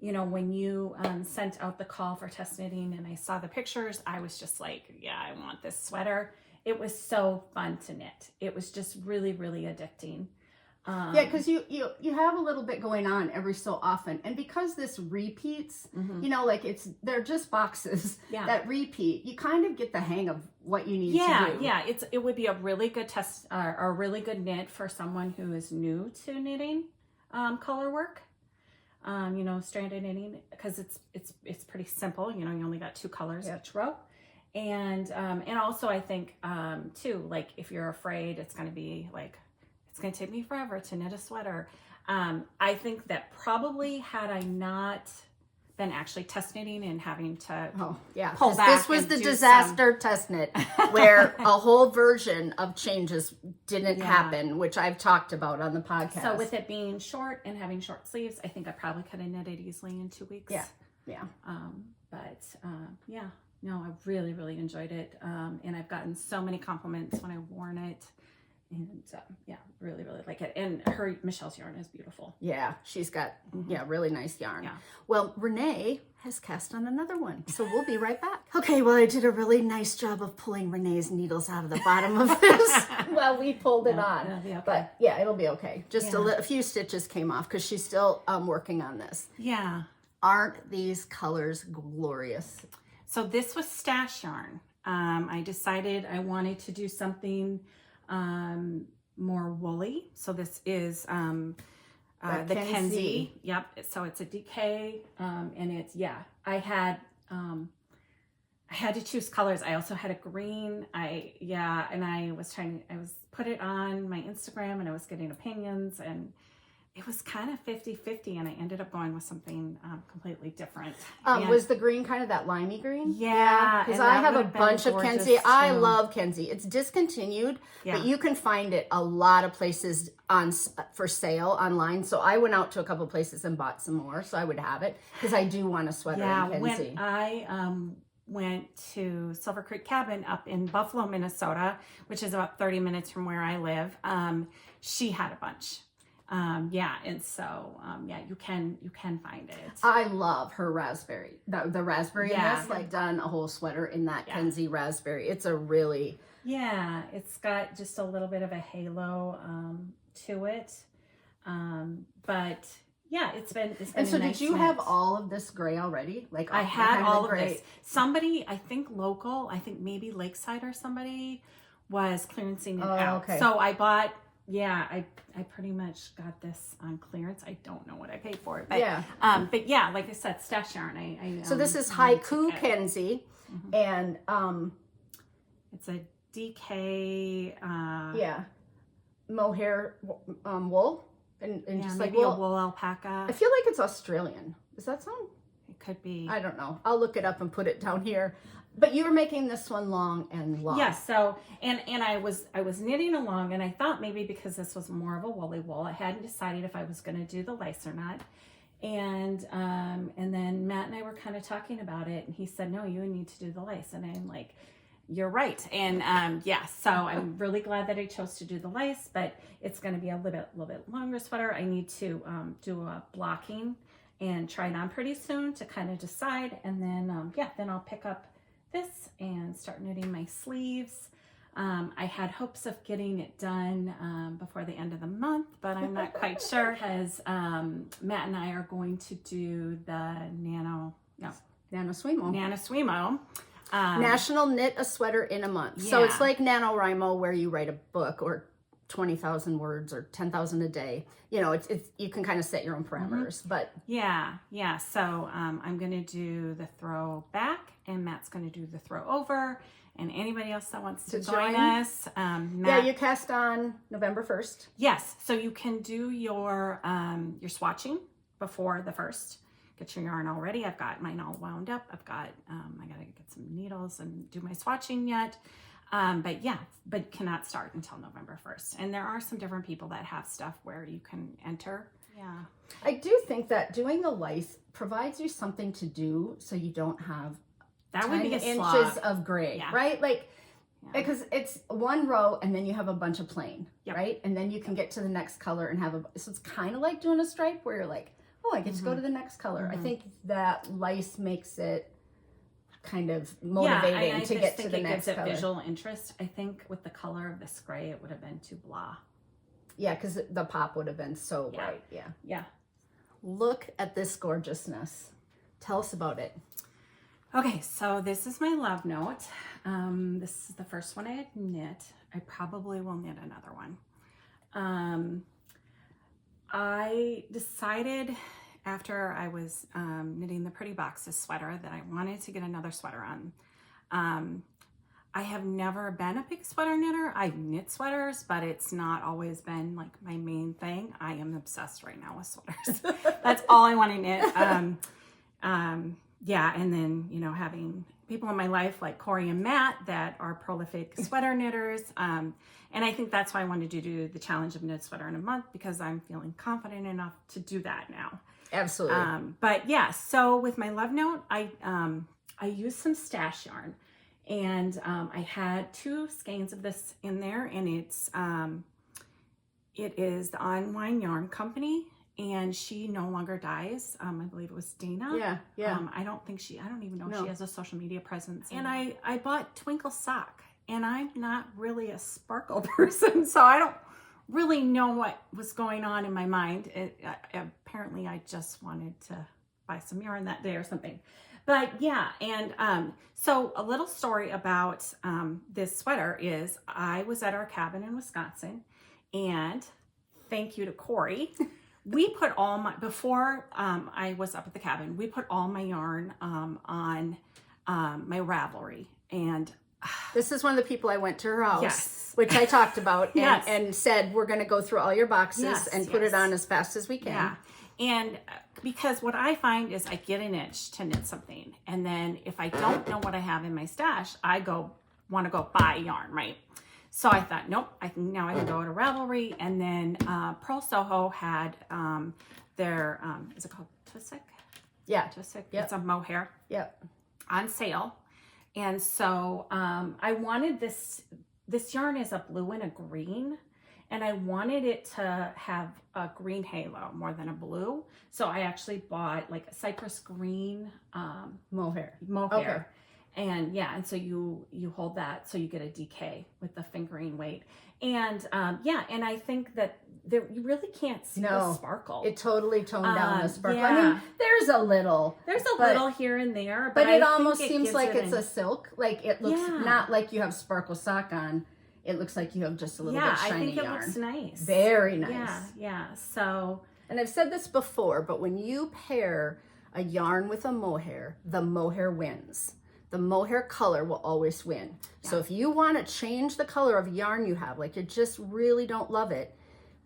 when you sent out the call for test knitting and I saw the pictures, I was just like, yeah, I want this sweater. It was so fun to knit. It was just really, really addicting. Because you have a little bit going on every so often, and because this repeats, they're just boxes that repeat. You kind of get the hang of what you need to do. Yeah, it would be a really good test or a really good knit for someone who is new to knitting color work. Stranded knitting, because it's pretty simple. You only got 2 colors each row. And also I think too, like if you're afraid it's going to be like, it's going to take me forever to knit a sweater. I think that probably had I not been actually test knitting and having to pull back. This was the disaster test knit where a whole version of changes didn't happen, which I've talked about on the podcast. So with it being short and having short sleeves, I think I probably could have knitted easily in 2 weeks. No, I really, really enjoyed it. And I've gotten so many compliments when I've worn it. And really, really like it. And Michelle's yarn is beautiful. Yeah, she's got really nice yarn. Yeah. Well, Renee has cast on another one, so we'll be right back. Okay, well, I did a really nice job of pulling Renee's needles out of the bottom of this while we pulled it on. It'll be okay. But yeah, it'll be okay. Just a few stitches came off because she's still working on this. Yeah. Aren't these colors glorious? So this was stash yarn. I decided I wanted to do something more woolly. So this is the Kenzie. Yep. So it's a DK, and it's I had to choose colors. I also had a green. And I was put it on my Instagram, and I was getting opinions, and it was kind of 50-50, and I ended up going with something completely different. Was the green kind of that limey green? Yeah. Because I have a bunch of Kenzie. I love Kenzie. It's discontinued, but you can find it a lot of places for sale online. So I went out to a couple places and bought some more, so I would have it because I do want a sweater in Kenzie. When I went to Silver Creek Cabin up in Buffalo, Minnesota, which is about 30 minutes from where I live, she had a bunch. And so, you can find it. I love her raspberry, the raspberry nest, done a whole sweater in that Kenzie raspberry. It's a really, it's got just a little bit of a halo, to it. But it's been and so a nice did you knit. have all of this gray already? Like I had all of this. Somebody, I think local, I think maybe Lakeside or somebody was clearancing it out. Okay. So I bought, I pretty much got this on clearance. I don't know what I paid for it, but like I said, stash yarn. So this is Haiku Kenzie, and it's a DK. Mohair wool. And Yeah, just maybe like, a wool alpaca. I feel like it's Australian. Does that sound? It could be. I don't know. I'll look it up and put it down here. But you were making this one long and long. Yes. So, and I was knitting along, and I thought maybe because this was more of a woolly wool, I hadn't decided if I was going to do the lace or not. And then Matt and I were kind of talking about it, and he said, no, you need to do the lace. And I'm like, you're right. And yeah, so I'm really glad that I chose to do the lace, but it's going to be a little bit longer sweater. I need to do a blocking and try it on pretty soon to kind of decide. And then, yeah, then I'll pick up this and start knitting my sleeves. I had hopes of getting it done before the end of the month, but I'm not quite sure because Matt and I are going to do the NaNoWriMo. National Knit a Sweater in a Month. So it's like NaNoWriMo where you write a book or 20,000 words or 10,000 a day. You know, it's you can kind of set your own parameters, but yeah. So I'm going to do the throw back, and Matt's going to do the throw over. And anybody else that wants to join us, Matt, you cast on November 1st. Yes, so you can do your swatching before the 1st. Get your yarn all ready. I've got mine all wound up. I've got I gotta get some needles and do my swatching yet. But cannot start until November 1st. And there are some different people that have stuff where you can enter. Yeah. I do think that doing the lice provides you something to do so you don't have that would be 10 a inches slog. of gray, right? Like, because it's one row and then you have a bunch of plain, right? And then you can get to the next color and have so it's kind of like doing a stripe where you're like, oh, I get to go to the next color. I think that lice makes it kind of motivating to get to the next color. It gives it visual interest. I think with the color of this gray, it would have been too blah. Yeah, because the pop would have been so bright. Yeah. Look at this gorgeousness. Tell us about it. Okay, so this is my love note. This is the first one I had knit. I probably will knit another one. I decided after I was knitting the Pretty Boxes sweater that I wanted to get another sweater on. I have never been a big sweater knitter. I've knit sweaters, but it's not always been like my main thing. I am obsessed right now with sweaters. That's all I want to knit. Yeah, and then, you know, having people in my life like Corey and Matt that are prolific sweater knitters. And I think that's why I wanted to do the challenge of knit sweater in a month, because I'm feeling confident enough to do that now. Absolutely. But yeah, so with my love note, I used some stash yarn, and I had 2 skeins of this in there, and it is the Unwind Yarn Company. And she no longer dyes. I believe it was Dana. Yeah. I don't even know if she has a social media presence. And I bought Twinkle Sock, and I'm not really a sparkle person, so I don't really know what was going on in my mind. Apparently I just wanted to buy some yarn that day or something. But yeah, and so a little story about this sweater is I was at our cabin in Wisconsin, and thank you to Corey. We put all my, before I was up at the cabin, we put all my yarn on my Ravelry. And this is one of the people I went to her house, which I talked about, and said, we're going to go through all your boxes and put it on as fast as we can. Yeah. And because what I find is I get an itch to knit something. And then if I don't know what I have in my stash, I want to go buy yarn, right? So I thought, nope, I can go to Ravelry. And then Pearl Soho had their, is it called Tussock? Yeah. Tussock. Yep. It's a mohair. Yep. On sale. And so I wanted this yarn is a blue and a green. And I wanted it to have a green halo more than a blue. So I actually bought like a cypress green mohair. Okay. And yeah, and so you hold that so you get a DK with the fingering weight. And and I think that you really can't see the sparkle. It totally toned down the sparkle. Yeah. I mean, there's a little here and there, but it almost seems like it's a silk. Like it looks not like you have sparkle sock on. It looks like you have just a little bit shiny yarn. Yeah, I think it looks nice. Very nice. Yeah. So, and I've said this before, but when you pair a yarn with a mohair, the mohair wins. The mohair color will always win. Yeah. So if you want to change the color of yarn you have, like you just really don't love it,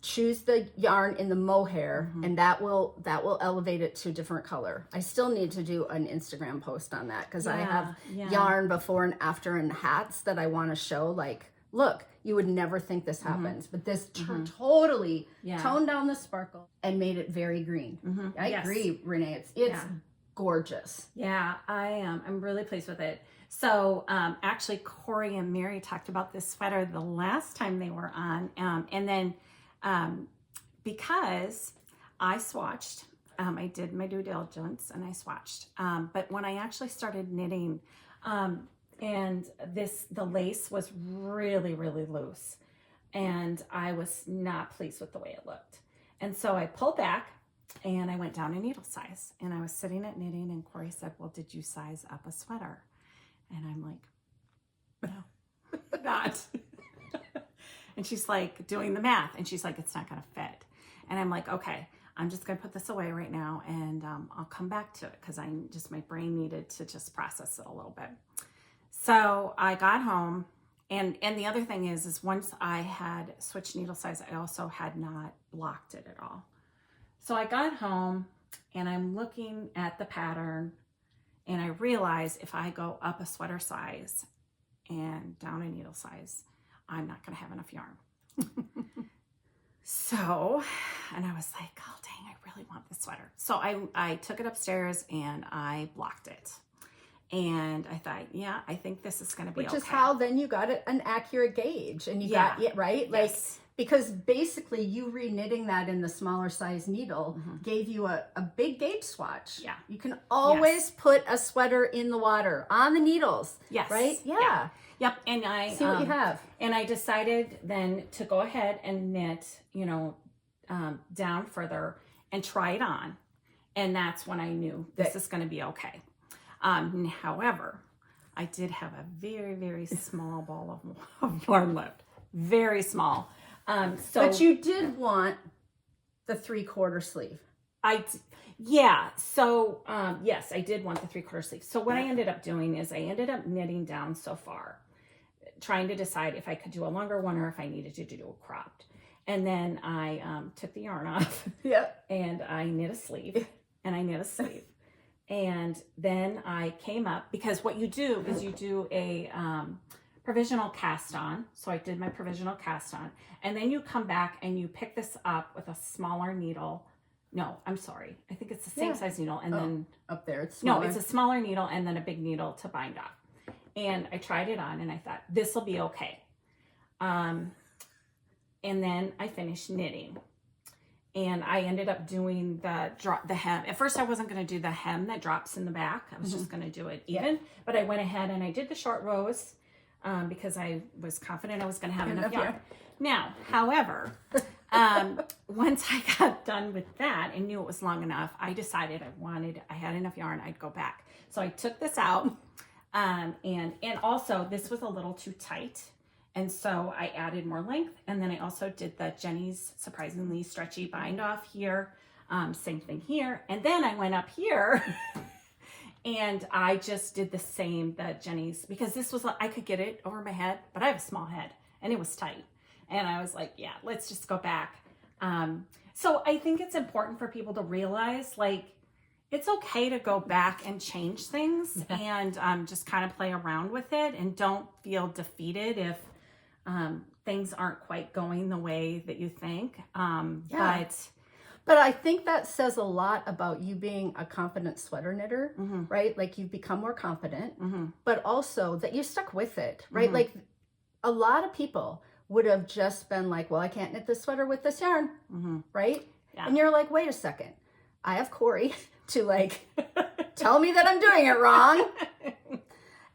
choose the yarn in the mohair, and that will elevate it to a different color. I still need to do an Instagram post on that because I have yarn before and after in hats that I want to show, like, look, you would never think this happens, but this totally toned down the sparkle and made it very green. I agree, Renee. It's gorgeous. Yeah, I'm really pleased with it. So actually, Corey and Mary talked about this sweater the last time they were on, and then because I swatched, I did my due diligence and I swatched. But when I actually started knitting, and the lace was really, really loose, and I was not pleased with the way it looked. And so I pulled back and I went down a needle size, and I was sitting at knitting, and Corey said, well, did you size up a sweater? And I'm like, no, not. And she's like doing the math, and she's like, it's not going to fit. And I'm like, okay, I'm just going to put this away right now, and I'll come back to it because my brain needed to just process it a little bit. So I got home, and the other thing is once I had switched needle size, I also had not blocked it at all. So I got home, and I'm looking at the pattern, and I realize if I go up a sweater size and down a needle size, I'm not going to have enough yarn. So, and I was like, oh, dang, I really want this sweater. So I took it upstairs and I blocked it. And I thought, yeah, I think this is going to be okay. Which is how then you got an accurate gauge, and you got it right. Like, because basically you reknitting that in the smaller size needle gave you a big gauge swatch. Yeah. You can always put a sweater in the water on the needles. Yes. Right? Yeah. Yep. And I see what you have. And I decided then to go ahead and knit, down further and try it on. And that's when I knew this is going to be okay. However, I did have a very, very small ball of yarn left. Very small. But you did want the 3/4 sleeve. So, yes, I did want the 3/4 sleeve. So what I ended up doing is I ended up knitting down so far, trying to decide if I could do a longer one or if I needed to do a cropped. And then I took the yarn off. And I knit a sleeve, and I knit a sleeve. And then I came up, because what you do is you do a provisional cast on. So I did my provisional cast on, and then you come back and you pick this up with a smaller needle. No, I'm sorry. I think it's the same size needle. And then up there, it's smaller. No, it's a smaller needle and then a big needle to bind up. And I tried it on and I thought, this will be okay. And then I finished knitting. And I ended up doing the hem. At first, I wasn't going to do the hem that drops in the back. I was just going to do it even. But I went ahead and I did the short rows because I was confident I was going to have enough yarn. Now, however, once I got done with that and knew it was long enough, I decided I had enough yarn. I'd go back. So I took this out, and also this was a little too tight. And so I added more length, and then I also did the Jenny's surprisingly stretchy bind off here. Same thing here. And then I went up here and I just did the same, the Jenny's, because this was, I could get it over my head, but I have a small head and it was tight. And I was like, yeah, let's just go back. So I think it's important for people to realize, like, it's okay to go back and change things and just kind of play around with it, and don't feel defeated if things aren't quite going the way that you think. But I think that says a lot about you being a confident sweater knitter, right? Like, you've become more confident, but also that you stuck with it, right? Like, a lot of people would have just been like, well, I can't knit this sweater with this yarn, right? Yeah. And you're like, wait a second, I have Corey to like tell me that I'm doing it wrong.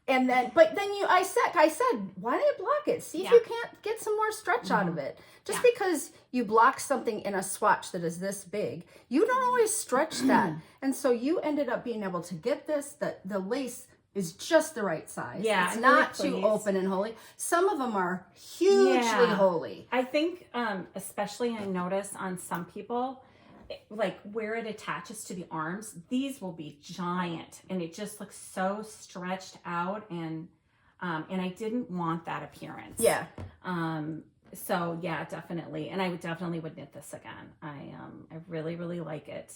And then, I said, why don't you block it? See if you can't get some more stretch out of it. Just because you block something in a swatch that is this big, you don't always stretch that. And so you ended up being able to get this, that the lace is just the right size. Yeah, it's not too open and holy. Some of them are hugely holy. I think, especially I notice on some people, like where it attaches to the arms, these will be giant, and it just looks so stretched out, and I didn't want that appearance. So yeah, definitely. And I would definitely knit this again. I really, really like it.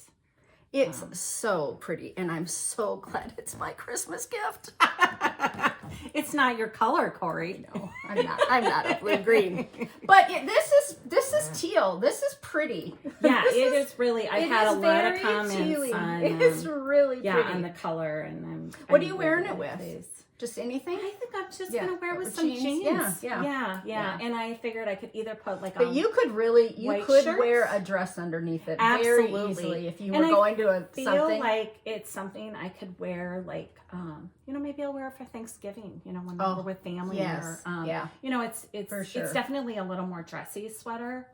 It's so pretty, and I'm so glad it's my Christmas gift. It's not your color, Corey. No, I'm not a blue green. But this is teal. This is pretty. Yeah, it is really. I've had a lot of comments tealy. on. It's really pretty. On the color, and what are you wearing it with? Just anything? I think I'm just gonna wear it with some jeans. Yeah. And I figured I could either put like. But you could wear a dress underneath it very easily if you were going to something. I feel like it's something I could wear like maybe I'll wear it for Thanksgiving. When we're with family. Yes. Or it's for sure. It's definitely a little more dressy sweater.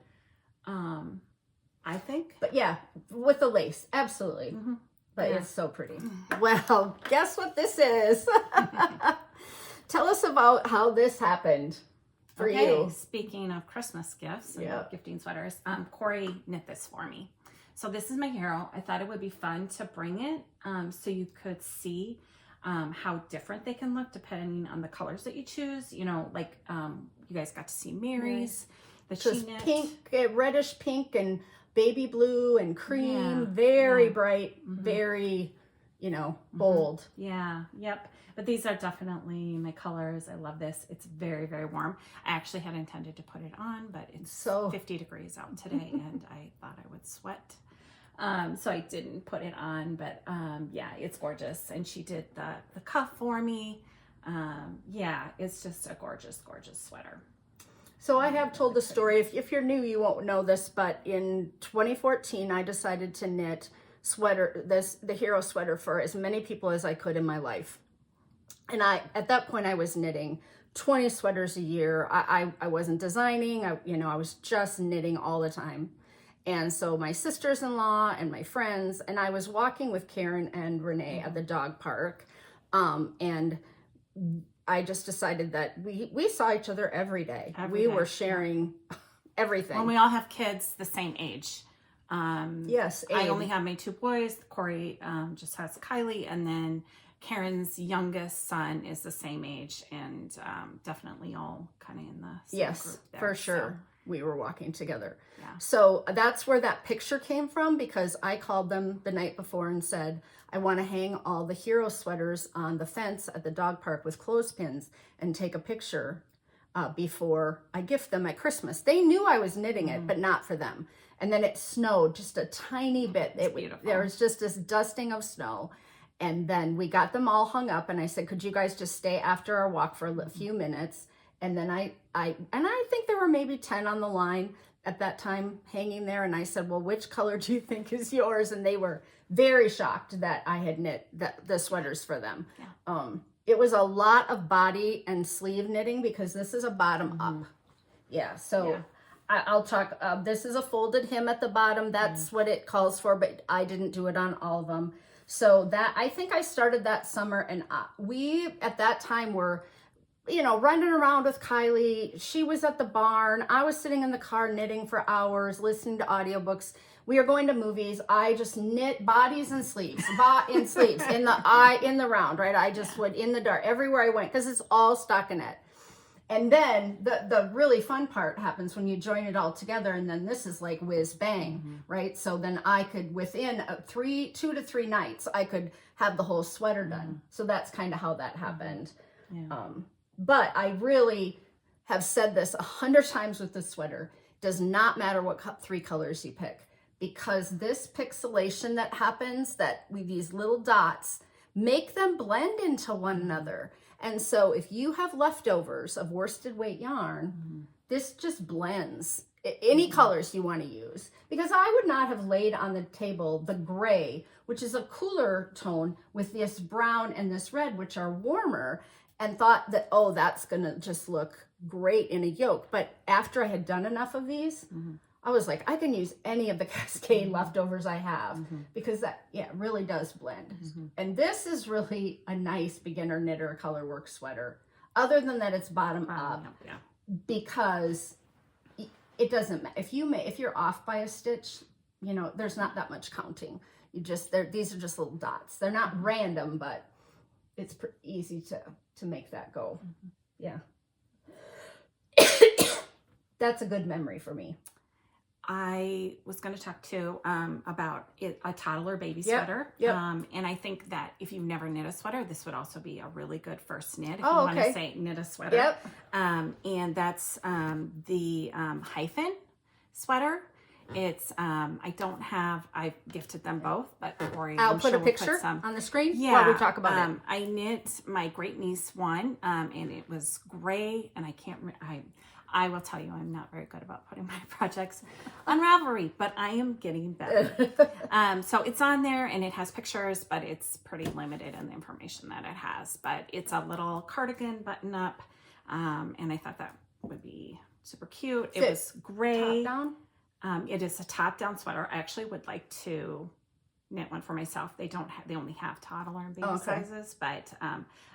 I think. But yeah, with the lace, absolutely. Mm-hmm. But it's so pretty. Well, guess what this is? Tell us about how this happened for you. Speaking of Christmas gifts and gifting sweaters, Corey knit this for me. So this is my hero. I thought it would be fun to bring it so you could see how different they can look depending on the colors that you choose. You guys got to see Mary's. Just pink, reddish pink, and baby blue and cream, very bright, very, bold. Yeah, yep. But these are definitely my colors. I love this. It's very, very warm. I actually had intended to put it on, but it's so 50 degrees out today, and I thought I would sweat. So I didn't put it on, but it's gorgeous. And she did the cuff for me. It's just a gorgeous, gorgeous sweater. So I have told the story, if you're new, you won't know this, but in 2014, I decided to knit the hero sweater for as many people as I could in my life. And at that point, I was knitting 20 sweaters a year. I wasn't designing, I was just knitting all the time. And so my sisters-in-law and my friends, and I was walking with Karen and Renee at the dog park, and I just decided that we saw each other every day. We were sharing everything. Well, we all have kids the same age. Yes. I only have my 2 boys. Corey just has Kylie, and then Karen's youngest son is the same age, and definitely all kind of in the same group there. For sure. So we were walking together. Yeah. So that's where that picture came from, because I called them the night before and said, I want to hang all the hero sweaters on the fence at the dog park with clothespins and take a picture before I gift them at Christmas. They knew I was knitting it, but not for them. And then it snowed just a tiny bit. There was just this dusting of snow. And then we got them all hung up, and I said, could you guys just stay after our walk for a few minutes? And then I think there were maybe 10 on the line at that time hanging there. And I said, well, which color do you think is yours? And they were very shocked that I had knit the sweaters for them. Yeah. It was a lot of body and sleeve knitting, because this is a bottom up. Yeah. So I'll talk, this is a folded hem at the bottom. That's what it calls for, but I didn't do it on all of them. So I think I started that summer, and we at that time were, running around with Kylie. She was at the barn. I was sitting in the car knitting for hours, listening to audiobooks. We are going to movies. I just knit bodies and sleeves, in the round, right? I just would in the dark everywhere I went, because it's all stockinette. And then the really fun part happens when you join it all together, and then this is like whiz bang, right? So then I could, within 2 to 3 nights, I could have the whole sweater done. So that's kind of how that happened. Yeah. But I really have said this 100 times with the sweater. Does not matter what 3 colors you pick, because this pixelation that happens, that with these little dots, make them blend into one another. And so if you have leftovers of worsted weight yarn, this just blends. Any colors you want to use. Because I would not have laid on the table the gray, which is a cooler tone, with this brown and this red, which are warmer, and thought that, oh, that's going to just look great in a yoke. But after I had done enough of these, I was like, I can use any of the Cascade leftovers I have, because that, really does blend. And this is really a nice beginner knitter color work sweater. Other than that, it's bottom up, because it doesn't matter. If you're off by a stitch, there's not that much counting. These are just little dots. They're not random, but it's easy to make that go. Yeah. That's a good memory for me. I was going to talk too about a toddler baby sweater. Yep. And I think that if you've never knit a sweater, this would also be a really good first knit if you Oh, want to say knit a sweater. Yep. And that's the hyphen sweater. It's I've gifted them both, but Corey, I'll put a picture on the screen while we talk about it. I knit my great niece one, and it was gray, and I will tell you, I'm not very good about putting my projects on Ravelry, but I am getting better. So it's on there, and it has pictures, but it's pretty limited in the information that it has. But it's a little cardigan button up, and I thought that would be super cute. It was gray. Top down? It is a top-down sweater. I actually would like to knit one for myself. They only have toddler and baby sizes, but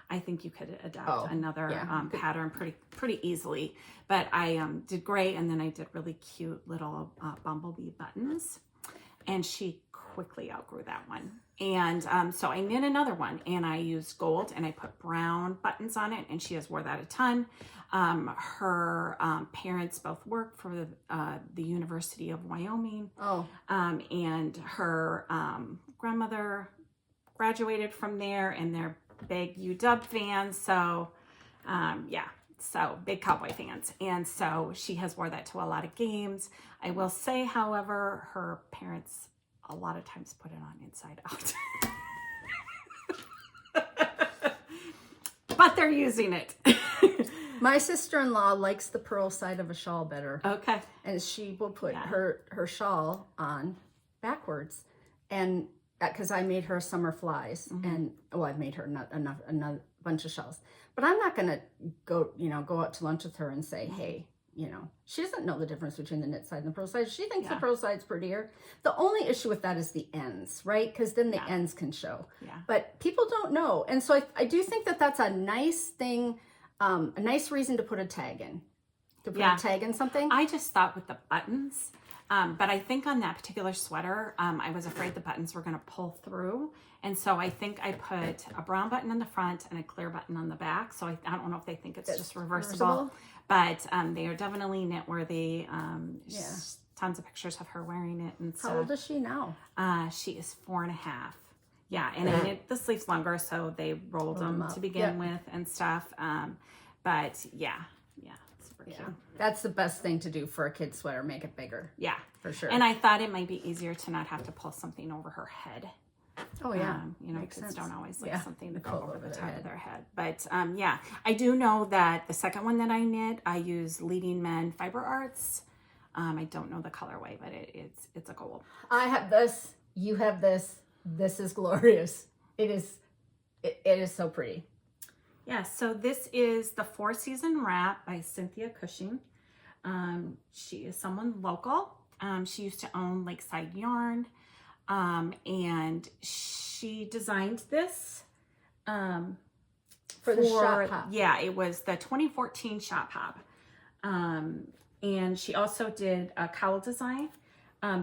I think you could adopt another pattern pretty easily. But I did gray, and then I did really cute little bumblebee buttons, and she quickly outgrew that one. And so I knit another one, and I used gold, and I put brown buttons on it, and she has wore that a ton. Her parents both work for the University of Wyoming. And her grandmother graduated from there, and they're big UW fans. So, so big Cowboy fans. And so she has wore that to a lot of games. I will say, however, her parents a lot of times put it on inside out. But they're using it. My sister-in-law likes the pearl side of a shawl better. Okay. And she will put her shawl on backwards. And because I made her summer flies, and I made her another bunch of shawls. But I'm not going to go out to lunch with her and say, hey, she doesn't know the difference between the knit side and the pearl side. She thinks the pearl side's prettier. The only issue with that is the ends, right? Because then the ends can show. Yeah. But people don't know. And so I do think that that's a nice thing, a nice reason to put a tag in. To put a tag in something. I just thought with the buttons, but I think on that particular sweater, I was afraid the buttons were going to pull through. And so I think I put a brown button on the front and a clear button on the back. So I don't know if they think it's just reversible. But they are definitely knit worthy. Tons of pictures of her wearing it. And so, how old is she now? She is 4.5. Yeah, and I knit the sleeves longer, so they rolled them to begin with and stuff. But super cute. That's the best thing to do for a kid's sweater, make it bigger. Yeah, for sure. And I thought it might be easier to not have to pull something over her head. Oh yeah, kids don't always like something to go over the top of their head. But I do know that the second one that I knit, I use Leading Men Fiber Arts. I don't know the colorway, but it's a gold. I have this. You have this. This is glorious. It is so pretty. Yeah. So this is the 4-Season Wrap by Cynthia Cushing. She is someone local. She used to own Lakeside Yarn. And she designed this for the Shop Hop. Yeah, it was the 2014 Shop Hop. And she also did a cowl design.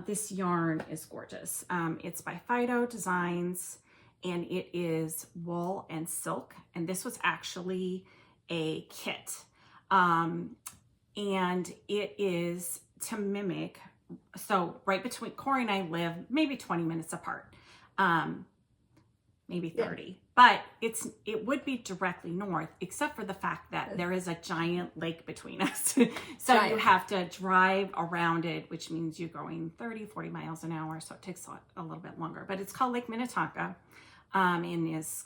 This yarn is gorgeous. It's by Fido Designs, and it is wool and silk. And this was actually a kit. And it is to mimic. So right between Corey and I live maybe 20 minutes apart, maybe 30, but it would be directly north, except for the fact that there is a giant lake between us. So you have to drive around it, which means you're going 30, 40 miles an hour. So it takes a little bit longer, but it's called Lake Minnetonka, and is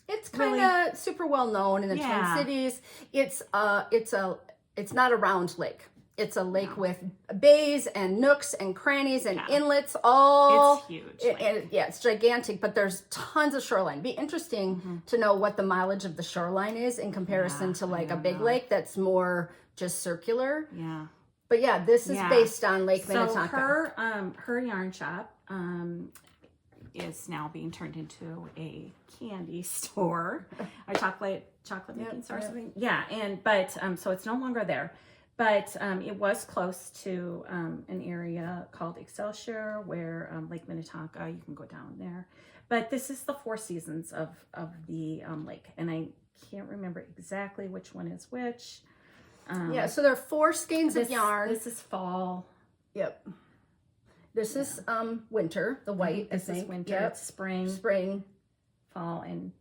it's kind of super well known in the Twin Cities. It's not a round lake. It's a lake with bays and nooks and crannies and inlets. It's huge. It's gigantic, but there's tons of shoreline. Be interesting to know what the mileage of the shoreline is in comparison to like a big lake that's more just circular. Yeah. But this is based on Lake Minnetonka. So her yarn shop is now being turned into a candy store, a chocolate making store or something. Yeah, but so it's no longer there. But it was close to an area called Excelsior, where Lake Minnetonka, you can go down there. But this is the 4 seasons of the lake, and I can't remember exactly which one is which. Yeah, so there are 4 skeins of yarn. This is fall. Yep. This is winter, the white, I think. This is winter. Yep. It's spring. Spring. Fall and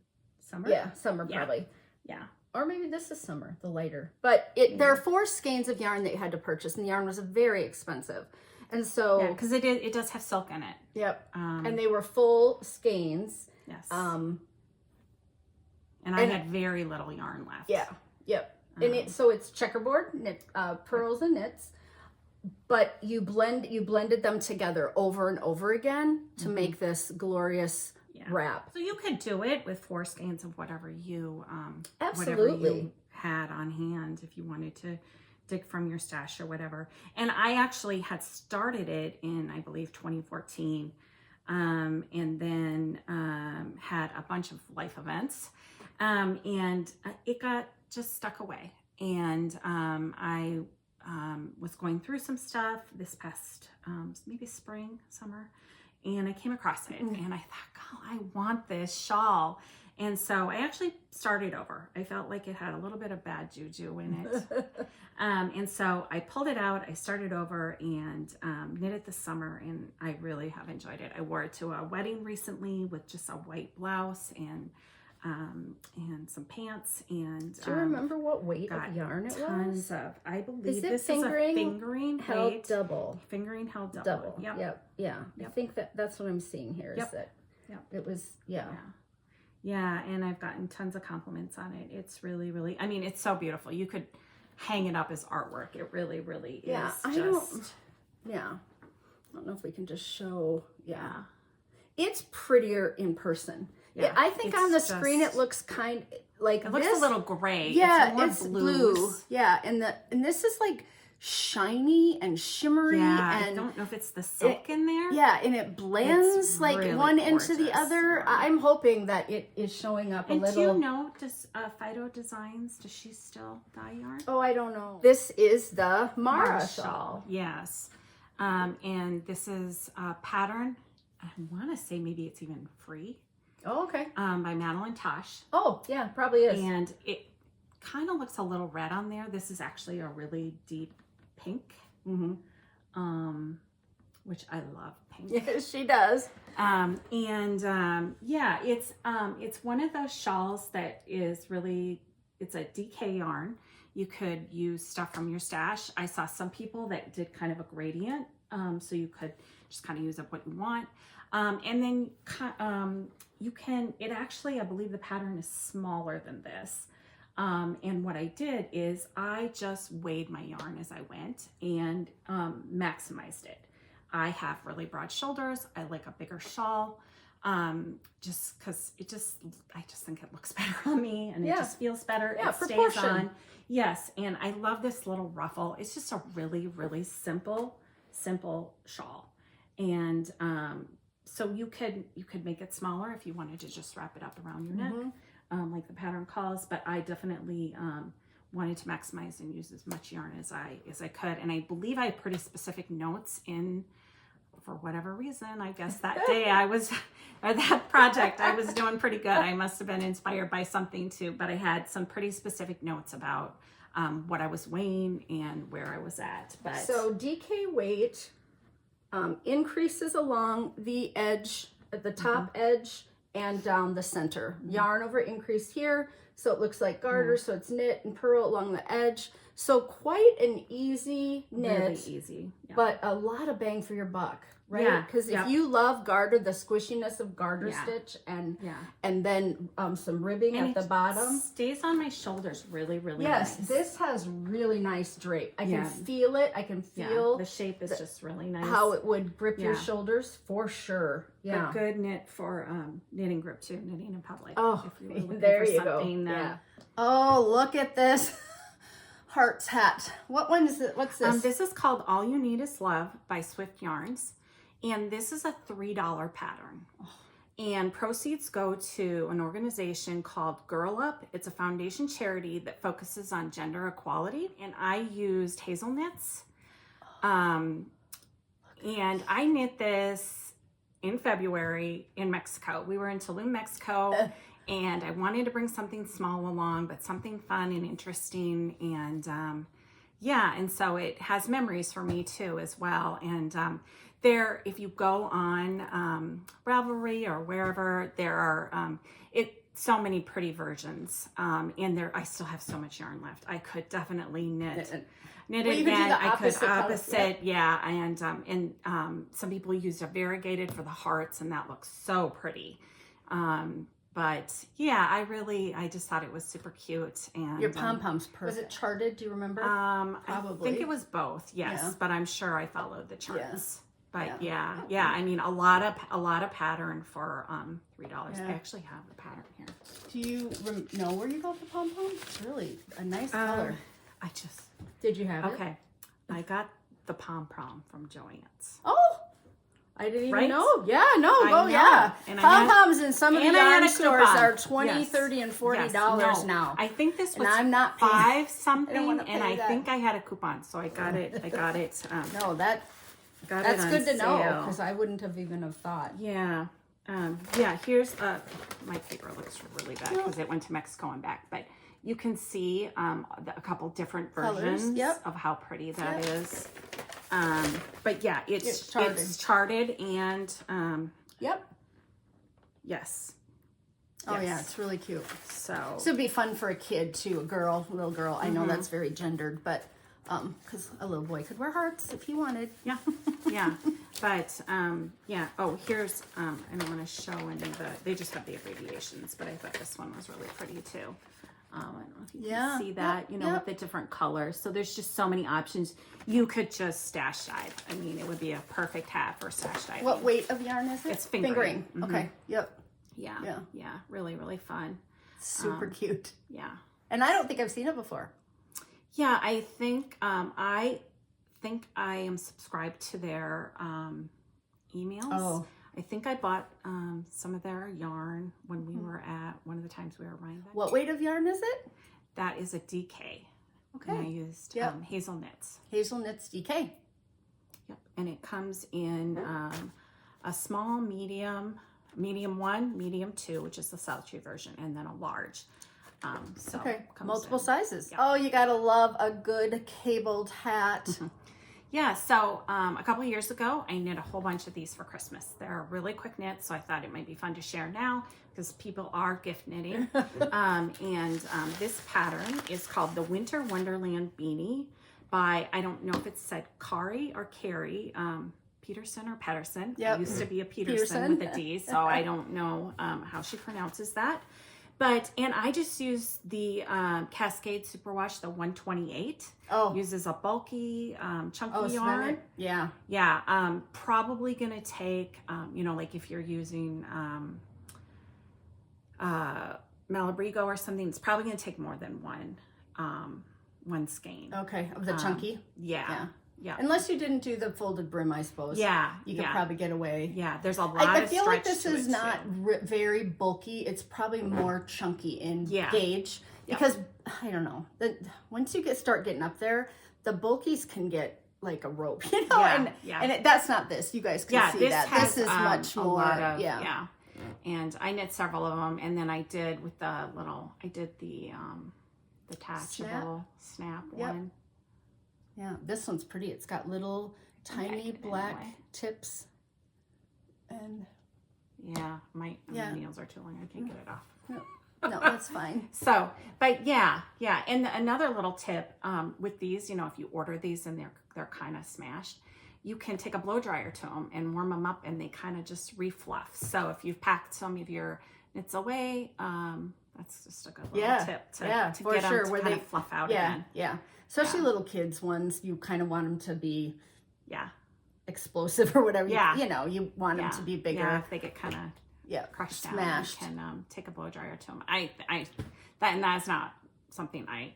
summer. Yeah, summer probably. Yeah. Or maybe this is summer, the lighter. But there are 4 skeins of yarn that you had to purchase, and the yarn was very expensive. And so... Yeah, because it does have silk in it. Yep. And they were full skeins. Yes. And I had very little yarn left. Yeah. Yep. And so it's checkerboard, knit, pearls and knits, but you blended them together over and over again to make this glorious wrap. So you could do it with 4 skeins of whatever you had on hand if you wanted to dig from your stash or whatever. And I actually had started it in, I believe, 2014, and then had a bunch of life events, and it got just stuck away. And I was going through some stuff this past maybe spring, summer, and I came across it, and I thought, oh, I want this shawl. And so I actually started over. I felt like it had a little bit of bad juju in it. And so I pulled it out, I started over and knit it this summer, and I really have enjoyed it. I wore it to a wedding recently with just a white blouse and some pants. And do you remember what weight of yarn it was? Tons of, I believe this is a fingering held weight. double. Fingering held double. Yep. Yeah. I think that's what I'm seeing here. Is that it was Yeah, and I've gotten tons of compliments on it. It's really, really, I mean, it's so beautiful. You could hang it up as artwork. It really, really is. I don't know if we can just show. Yeah. It's prettier in person. Yeah, I think on the screen it looks kind like it looks a little gray. Yeah, it's blue. Yeah, and this is like shiny and shimmery. Yeah, and I don't know if it's the silk in there. Yeah, and it blends like really one into the other. I'm hoping that it is showing up a little. Do you know, does Fido Designs, does she still dye yarn? Oh, I don't know. This is the Mara shawl. Yes. And this is a pattern. I want to say maybe it's even free. Oh, okay. By Madeline Tosh. Oh, yeah, probably is. And it kind of looks a little red on there. This is actually a really deep pink, which I love pink. Yes, she does. Yeah, it's one of those shawls that is really, it's a DK yarn. You could use stuff from your stash. I saw some people that did kind of a gradient, so you could just kind of use up what you want. And then you can, it actually, I believe the pattern is smaller than this. And what I did is I just weighed my yarn as I went and maximized it. I have really broad shoulders. I like a bigger shawl, just because I just think it looks better on me, and it just feels better. Yeah, it stays on. Yes, and I love this little ruffle. It's just a really, really simple shawl. And so you could make it smaller if you wanted to just wrap it up around your neck, like the pattern calls. But I definitely wanted to maximize and use as much yarn as I could. And I believe I had pretty specific notes in, for whatever reason. I guess that day or that project, I was doing pretty good. I must have been inspired by something too. But I had some pretty specific notes about what I was weighing and where I was at. But so DK weight increases along the edge, at the top edge, and down the center. Yarn over increase here, so it looks like garter, so it's knit and purl along the edge. So quite an easy knit, really easy, but a lot of bang for your buck, right? Because if you love garter, the squishiness of garter stitch, and then some ribbing at the bottom, stays on my shoulders really, really nice. Yes, this has really nice drape. I can feel it. I can feel the shape is just really nice. How it would grip your shoulders for sure. Yeah, a good knit for knitting grip too, knitting in public. Oh, if you were looking there for you something, go. Oh, look at this. Heart's hat. What one is it? What's this? This is called All You Need Is Love by Swift Yarns. And this is a $3 pattern. And proceeds go to an organization called Girl Up. It's a foundation charity that focuses on gender equality. And I used hazel knits. And I knit this in February in Mexico. We were in Tulum, Mexico. And I wanted to bring something small along, but something fun and interesting. And Yeah, and so it has memories for me too as well. And there, if you go on Ravelry or wherever, there are so many pretty versions. And there, I still have so much yarn left. I could definitely knit Well, it you could do again. the I could opposite color, yeah. And some people used a variegated for the hearts, and that looks so pretty. But yeah, I just thought it was super cute. And Your pom-poms, was it charted? Do you remember? Probably. I think it was both. Yes, Yeah. but I'm sure I followed the charts. Yes. But yeah. I mean, a lot of pattern for $3. Yeah. I actually have the pattern here. Do you know where you got the pom-poms? It's really a nice color. Did you have it? Okay. I got the pom-pom from Joann's. Oh, I didn't even Right? know. Yeah, no, I know. yeah. And Pom-poms in some of the and I had yarn a stores coupon. are $20, Yes. $30, and $40 Yes. No, now. I think this was And I'm not paying- $5 something, wanna and pay I that. think I had a coupon, so I got it. No, that's on good to know, sale. because I wouldn't have even have thought. Yeah. Here's my paper looks really bad because it went to Mexico and back, but you can see a couple different Colors, versions yep. of how pretty that is. But yeah, it's charted and Yep. yes. Oh yeah, Yes. it's really cute. So So it'd be fun for a kid too, little girl. I know that's very gendered, but because a little boy could wear hearts if he wanted. yeah, yeah. But yeah. Oh, here's I don't want to show any of they just have the abbreviations, but I thought this one was really pretty too. I don't know if you can see that, with the different colors. So there's just so many options. You could just stash dye. I mean, it would be a perfect hat for stash dye. What weight of yarn is it? It's fingering. Okay. Yep. Yeah. Really, really fun. Super cute. Yeah. And I don't think I've seen it before. Yeah, I think I am subscribed to their emails. Oh. I think I bought some of their yarn when we were at one of the times we were at Rhinebeck. What weight of yarn is it? That is a DK. Okay. And I used Hazel Knits. Hazel Knits DK. Yep. And it comes in a small, medium 1, medium 2, which is the sultry version, and then a large. So Okay. comes Multiple in. sizes. Yeah. Oh, you gotta love a good cabled hat. Yeah, so a couple of years ago, I knit a whole bunch of these for Christmas. They're really quick knits, so I thought it might be fun to share now because people are gift knitting. This pattern is called the Winter Wonderland Beanie by, I don't know if it said Kari or Carrie, Peterson or Pedersen. Yep. It used to be a Peterson with a D, so I don't know how she pronounces that. And I just use the Cascade Superwash, the 128. Oh. Uses a bulky, chunky yarn. Yarn. Yeah. Yeah. Probably going to take, like if you're using Malabrigo or something, it's probably going to take more than one skein. Okay. Of the chunky. Yeah. Unless you didn't do the folded brim, I suppose. Yeah. You could probably get away. Yeah. There's a lot I of feel like stretch this to is it, not too. very bulky. It's probably more chunky in gauge. Because, I don't know, once you start getting up there, the bulkies can get like a rope, and that's not this. You guys can see that. This is much more. Lot of, yeah. And I knit several of them, and then I did with the detachable snap one. Yeah, this one's pretty. It's got little tiny black tips. And my nails are too long. I can't get it off. No, that's fine. So, but yeah. And another little tip with these, if you order these and they're kind of smashed, you can take a blow dryer to them and warm them up, and they kind of just refluff. So if you've packed some of your knits away, that's just a good little tip to get them to kind of fluff out again. Yeah. Especially little kids ones, you kind of want them to be explosive or whatever. You want them to be bigger. Yeah, if they get kind of crushed smashed down, you can take a blow dryer to them. That's not something I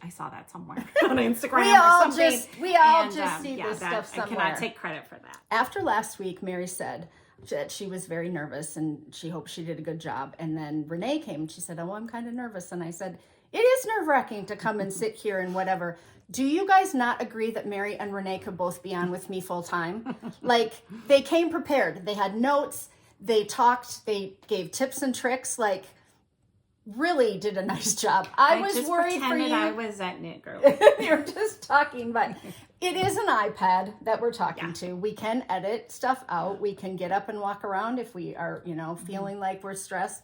saw that somewhere on Instagram or something. We all just see this stuff somewhere. I cannot take credit for that. After last week, Mary said that she was very nervous and she hoped she did a good job. And then Renee came and she said, "Oh, I'm kind of nervous." And I said, "It is nerve-wracking to come and sit here and whatever. Do you guys not agree that Mary and Renee could both be on with me full time?" Like, they came prepared. They had notes. They talked. They gave tips and tricks. Like, really did a nice job. I was just worried for you. I was at Knit Girl. You're just talking, but it is an iPad that we're talking to. We can edit stuff out. We can get up and walk around if we are, feeling like we're stressed.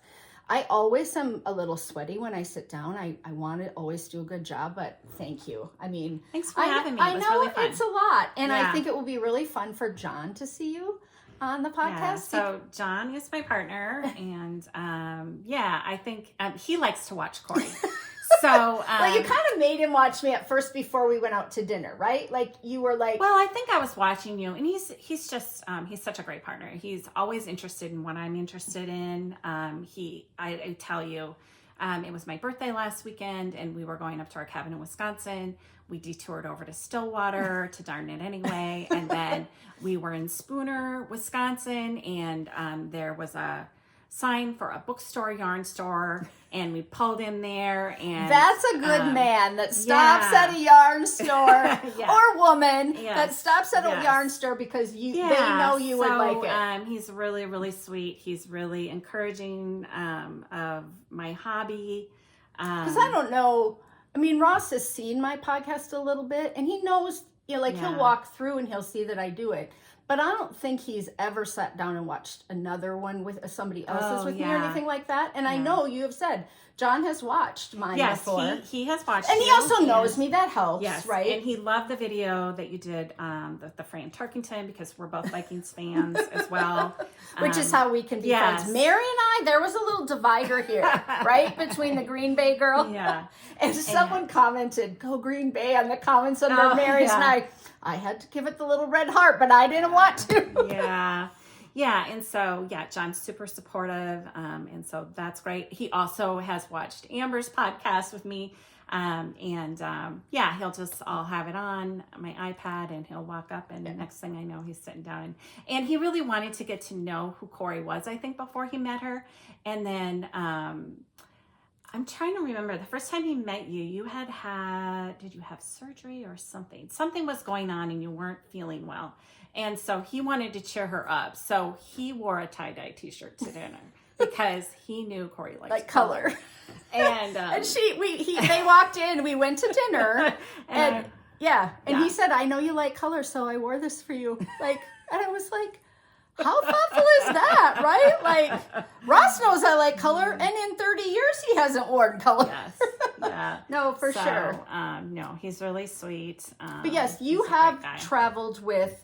I always am a little sweaty when I sit down. I want to always do a good job, but thank you. I mean, thanks for having me. It was really fun. It's a lot. And I think it will be really fun for John to see you on the podcast. Yeah, so John is my partner, and I think he likes to watch Corey. So, well, you kind of made him watch me at first before we went out to dinner, right? Like you were like, well, I think I was watching you, and he's just he's such a great partner. He's always interested in what I'm interested in. I tell you, it was my birthday last weekend, and we were going up to our cabin in Wisconsin. We detoured over to Stillwater to darn it anyway, and then we were in Spooner, Wisconsin, and there was a sign for a bookstore, yarn store, and we pulled in there. And that's a good man that stops at a yarn store or woman that stops at a yarn store because they know you would like it. He's really, really sweet. He's really encouraging of my hobby. Because I don't know. I mean, Ross has seen my podcast a little bit, and he knows, he'll walk through and he'll see that I do it. But I don't think he's ever sat down and watched another one with somebody else's with me or anything like that. And I know you have said, John has watched mine before. Yes, he has watched and he also knows me. That helps, right? And he loved the video that you did, the Fran Turkington, because we're both Vikings fans as well. Which is how we can be friends. Mary and I, there was a little divider here, right? Between the Green Bay girl. Yeah. And someone commented, "Go Green Bay" on the comments under Mary's and I had to give it the little red heart, but I didn't want to. Yeah. And so, John's super supportive. And so that's great. He also has watched Amber's podcast with me. He'll just, I'll have it on my iPad and he'll walk up and the next thing I know, he's sitting down and he really wanted to get to know who Corey was, I think, before he met her. And then, I'm trying to remember the first time he met you, did you have surgery or something? Something was going on and you weren't feeling well. And so he wanted to cheer her up. So he wore a tie-dye t-shirt to dinner because he knew Corey liked color. And they walked in, we went to dinner and he said, "I know you like color, so I wore this for you." And I was like, how thoughtful is that, right? Like, Ross knows I like color, and in 30 years he hasn't worn color. Yes, yeah. No, for sure. No, he's really sweet. But yes, you have traveled with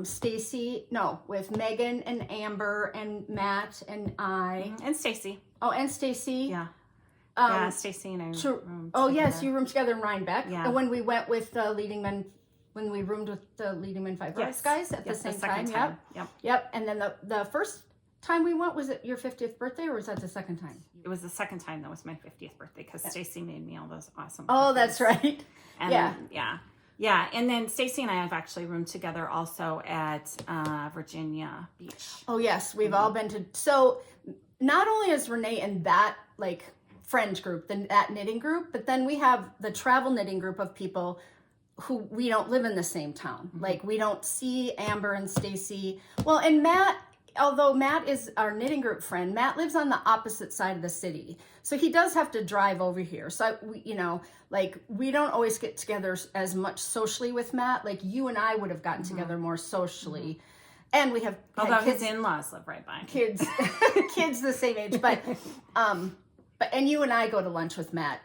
Stacy, with Megan and Amber and Matt and I. And Stacy. Oh, and Stacy. Yeah. Stacy and I roomed together. Yes, you roomed together in Rhinebeck. Yeah. And when we went with the Leading Men, when we roomed with the Leading Men Fiber Werks guys at the same time. Yep. And then the first time we went, was it your 50th birthday or was that the second time? It was the second time. That was my 50th birthday because Stacy made me all those awesome cookies. That's right. And Yeah, and then Stacy and I have actually roomed together also at Virginia Beach. Oh yes, we've all been to. So not only is Renee in that friend group, that knitting group, but then we have the travel knitting group of people who we don't live in the same town. Mm-hmm. We don't see Amber and Stacy. Well, and Matt, although Matt is our knitting group friend, Matt lives on the opposite side of the city. So he does have to drive over here. So, we don't always get together as much socially with Matt. You and I would have gotten together more socially. Mm-hmm. And we have although his in-laws live right by. Kids the same age. But you and I go to lunch with Matt.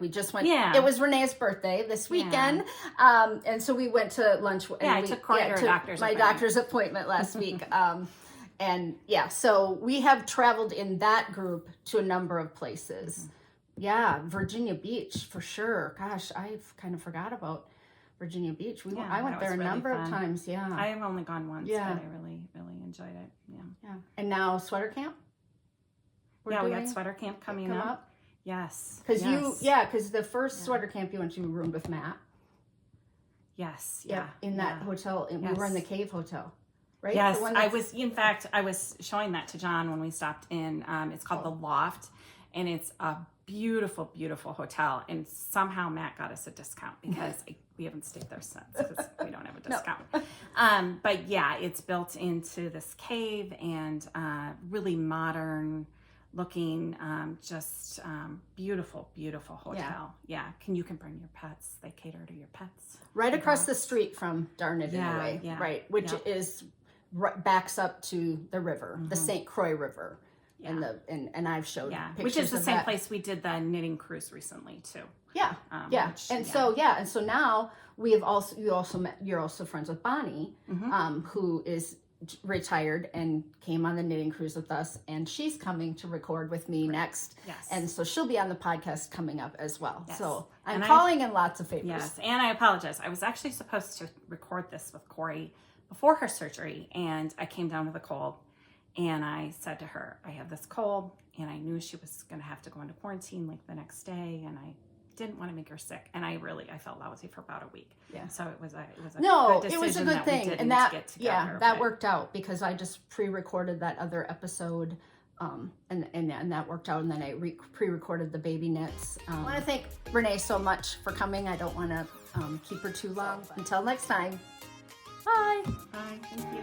We just went. Yeah. It was Renee's birthday this weekend, and so we went to lunch. I took Corey to my doctor's appointment last week. So we have traveled in that group to a number of places. Mm-hmm. Yeah, Virginia Beach for sure. Gosh, I've kind of forgot about Virginia Beach. I went there a number of times. Yeah, I've only gone once, but I really, really enjoyed it. Yeah. And now sweater camp. We got sweater camp coming up. Yes. Because the first sweater camp you went to, you roomed with Matt. Yes. Yeah. In that hotel, and we were in the Cave Hotel, right? Yes. I was showing that to John when we stopped in. It's called The Loft, and it's a beautiful, beautiful hotel. And somehow Matt got us a discount because we haven't stayed there since because we don't have a discount. But it's built into this cave and really modern. looking, just beautiful, beautiful hotel. Yeah. You can bring your pets. They cater to your pets. Right across the street from Darn It Anyway, right, which is backs up to the river, the St. Croix River, and I've showed pictures which is the of same that. place we did the knitting cruise recently too. So now you're also friends with Bonnie, who is retired and came on the knitting cruise with us, and she's coming to record with me next. Yes. And so she'll be on the podcast coming up as well. Yes. So I'm calling in lots of favors. Yes, and I apologize. I was actually supposed to record this with Corey before her surgery, and I came down with a cold, and I said to her, I have this cold, and I knew she was going to have to go into quarantine like the next day, and I didn't want to make her sick, and I felt lousy for about a week. Yeah. So it was a good decision. It was a good thing, and that that worked out because I just pre-recorded that other episode, and that worked out, and then I pre-recorded the baby knits. I want to thank Renee so much for coming. I don't want to keep her too long. Until next time. Bye. Bye. Thank you.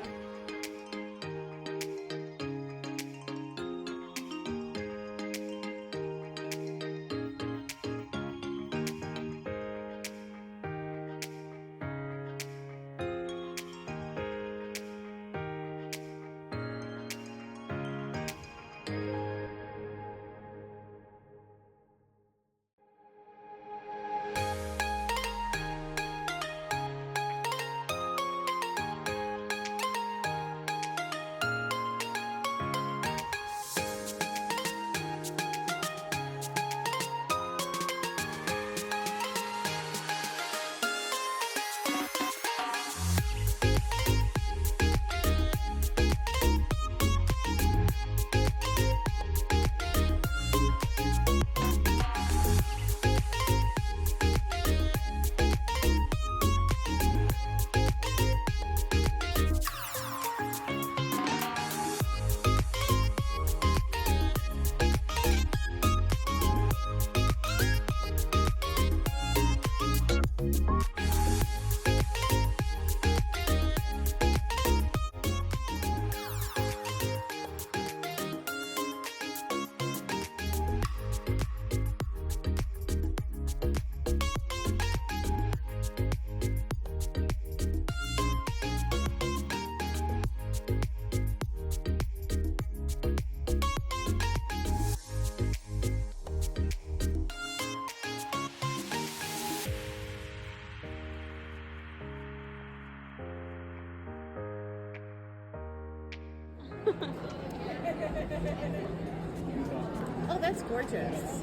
Oh, that's gorgeous.